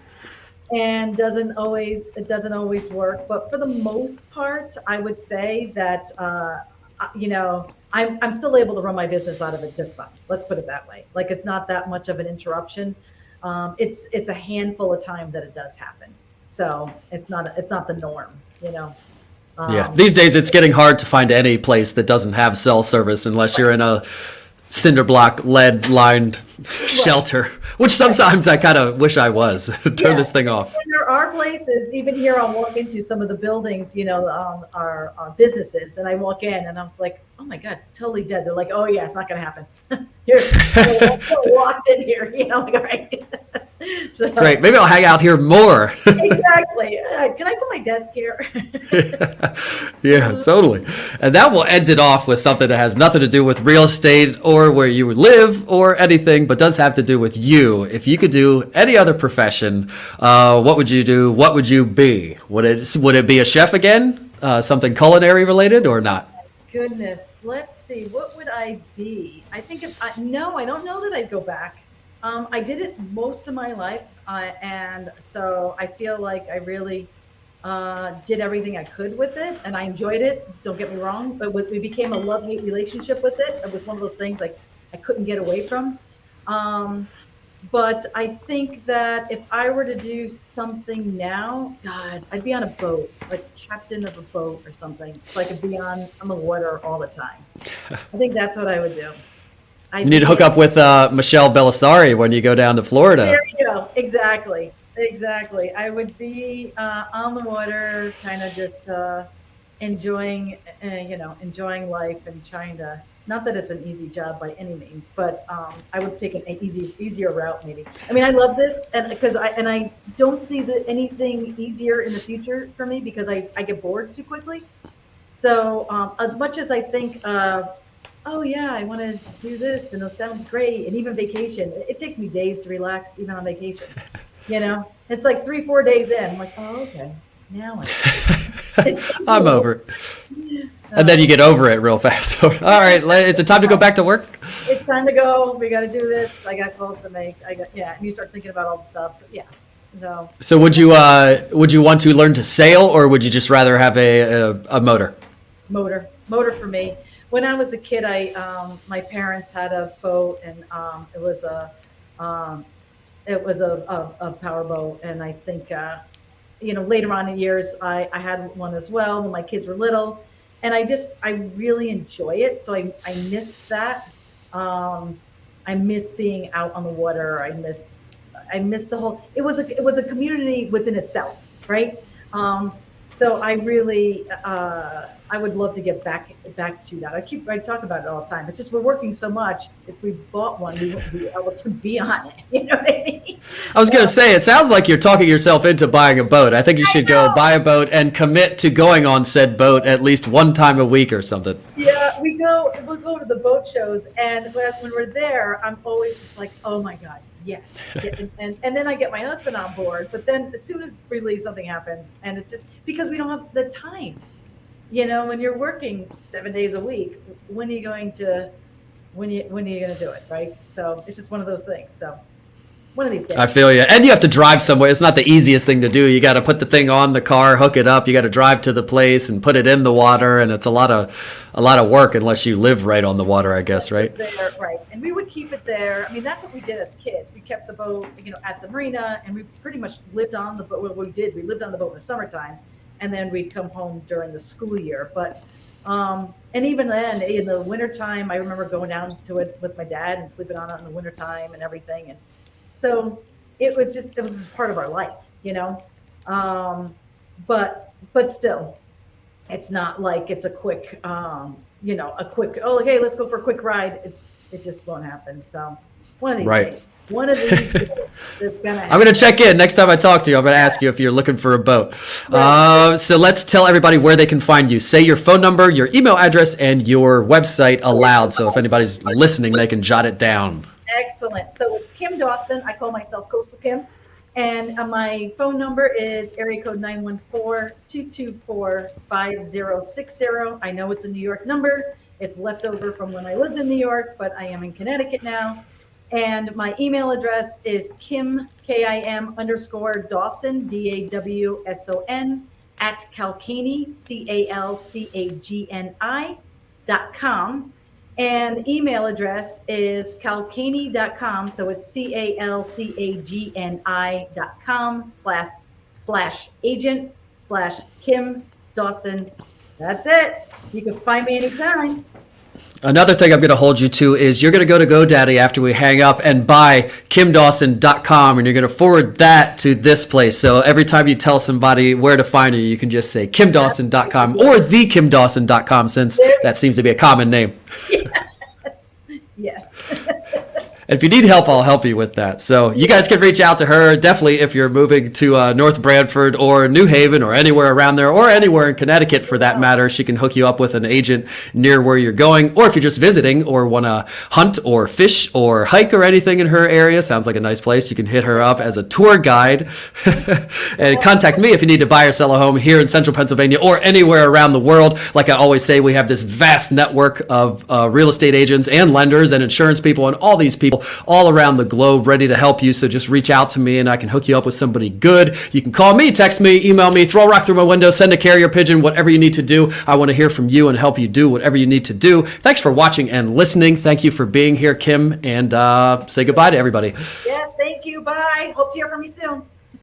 it doesn't always work. But for the most part, I would say that, I'm still able to run my business out of it just fine. Let's put it that way. Like, it's not that much of an interruption. It's a handful of times that it does happen. So it's not the norm, These days it's getting hard to find any place that doesn't have cell service unless you're in a cinder block lead lined shelter, which sometimes I kind of wish I was. Turn this thing off. And there are places, even here, I'll walk into some of the buildings, our businesses, and I walk in and I'm like, oh my God, totally dead. They're like, oh yeah, it's not going to happen. You're locked in here, like, all right. So, Great. Maybe I'll hang out here more. Exactly. Can I put my desk here? Yeah, totally. And that will end it off with something that has nothing to do with real estate or where you would live or anything, but does have to do with you. If you could do any other profession, what would you do? What would you be? Would it be a chef again? Something culinary related or not? Goodness, let's see. What would I be? I think no, I don't know that I'd go back. I did it most of my life, and so I feel like I really did everything I could with it, and I enjoyed it. Don't get me wrong, but we became a love-hate relationship with it. It was one of those things like I couldn't get away from. But I think that if I were to do something now, God, I'd be on a boat, like captain of a boat or something, so I could be on the water all the time. I think that's what I would do. You need to hook up with Michelle Belisari when you go down to Florida. There you go. Exactly. I would be on the water, kind of just enjoying life and trying to. Not that it's an easy job by any means, but I would take an easier route maybe. I mean, I love this, and because I don't see anything easier in the future for me because I get bored too quickly. So as much as I think, oh yeah, I want to do this, and it sounds great, and even vacation, it takes me days to relax, even on vacation. It's like 3-4 days in. I'm like, oh okay, now I'm over it. And then you get over it real fast. All right, is it time to go back to work? It's time to go. We got to do this. I got calls to make. And you start thinking about all the stuff. So yeah. So would you want to learn to sail, or would you just rather have a motor? Motor for me. When I was a kid, my parents had a boat, and it was a power boat, and I think later on in years I had one as well when my kids were little. And I really enjoy it. So I miss that. I miss being out on the water. I miss the whole, it was a community within itself. Right. So I really, I would love to get back to that. I talk about it all the time. It's just, we're working so much. If we bought one, we wouldn't be able to be on it. You know what I mean? I was going to say, it sounds like you're talking yourself into buying a boat. I think you should go buy a boat and commit to going on said boat at least one time a week or something. Yeah, we'll go to the boat shows, and when we're there, I'm always just like, oh my God, yes. And then I get my husband on board, but then as soon as we leave, something happens, and it's just because we don't have the time. When you're working 7 days a week, when are you going to do it, right? So it's just one of those things. So one of these days. I feel you. And you have to drive somewhere. It's not the easiest thing to do. You got to put the thing on the car, hook it up. You got to drive to the place and put it in the water, and it's a lot of work unless you live right on the water, I guess, right? There, right. And we would keep it there. I mean, that's what we did as kids. We kept the boat, at the marina, and we pretty much lived on the boat. What we did, we lived on the boat in the summertime. And then we'd come home during the school year. But, and even then, in the wintertime, I remember going down to it with my dad and sleeping on it in the wintertime and everything. And so it was just part of our life, but still, it's not like it's a quick, okay, let's go for a quick ride. It just won't happen. So one of these days. One of these days, it's gonna happen. I'm going to check in next time I talk to you. I'm going to ask you if you're looking for a boat. So let's tell everybody where they can find you. Say your phone number, your email address, and your website aloud. So if anybody's listening, they can jot it down. Excellent. So it's Kim Dawson. I call myself Coastal Kim. And my phone number is area code 914-224-5060. I know it's a New York number. It's left over from when I lived in New York, but I am in Connecticut now. And my email address is Kim, KIM _ Dawson, DAWSON, @ Calcagni, CALCAGNI.com. And email address is calcagni.com. So it's CALCAGNI.com /agent/Kim Dawson. That's it. You can find me anytime. Another thing I'm going to hold you to is you're going to go to GoDaddy after we hang up and buy KimDawson.com, and you're going to forward that to this place. So every time you tell somebody where to find you, you can just say KimDawson.com or TheKimDawson.com, since that seems to be a common name. Yes. If you need help, I'll help you with that. So you guys can reach out to her. Definitely, if you're moving to North Branford or New Haven or anywhere around there, or anywhere in Connecticut for that matter, she can hook you up with an agent near where you're going. Or if you're just visiting or want to hunt or fish or hike or anything in her area, sounds like a nice place, you can hit her up as a tour guide. And contact me if you need to buy or sell a home here in central Pennsylvania or anywhere around the world. Like I always say, we have this vast network of real estate agents and lenders and insurance people and all these people all around the globe ready to help you. So just reach out to me and I can hook you up with somebody good. You can call me, text me, email me, throw a rock through my window, send a carrier pigeon, whatever you need to do. I want to hear from you and help you do whatever you need to do. Thanks for watching and listening. Thank you for being here, Kim, and say goodbye to everybody. Yes, thank you. Bye. Hope to hear from you soon.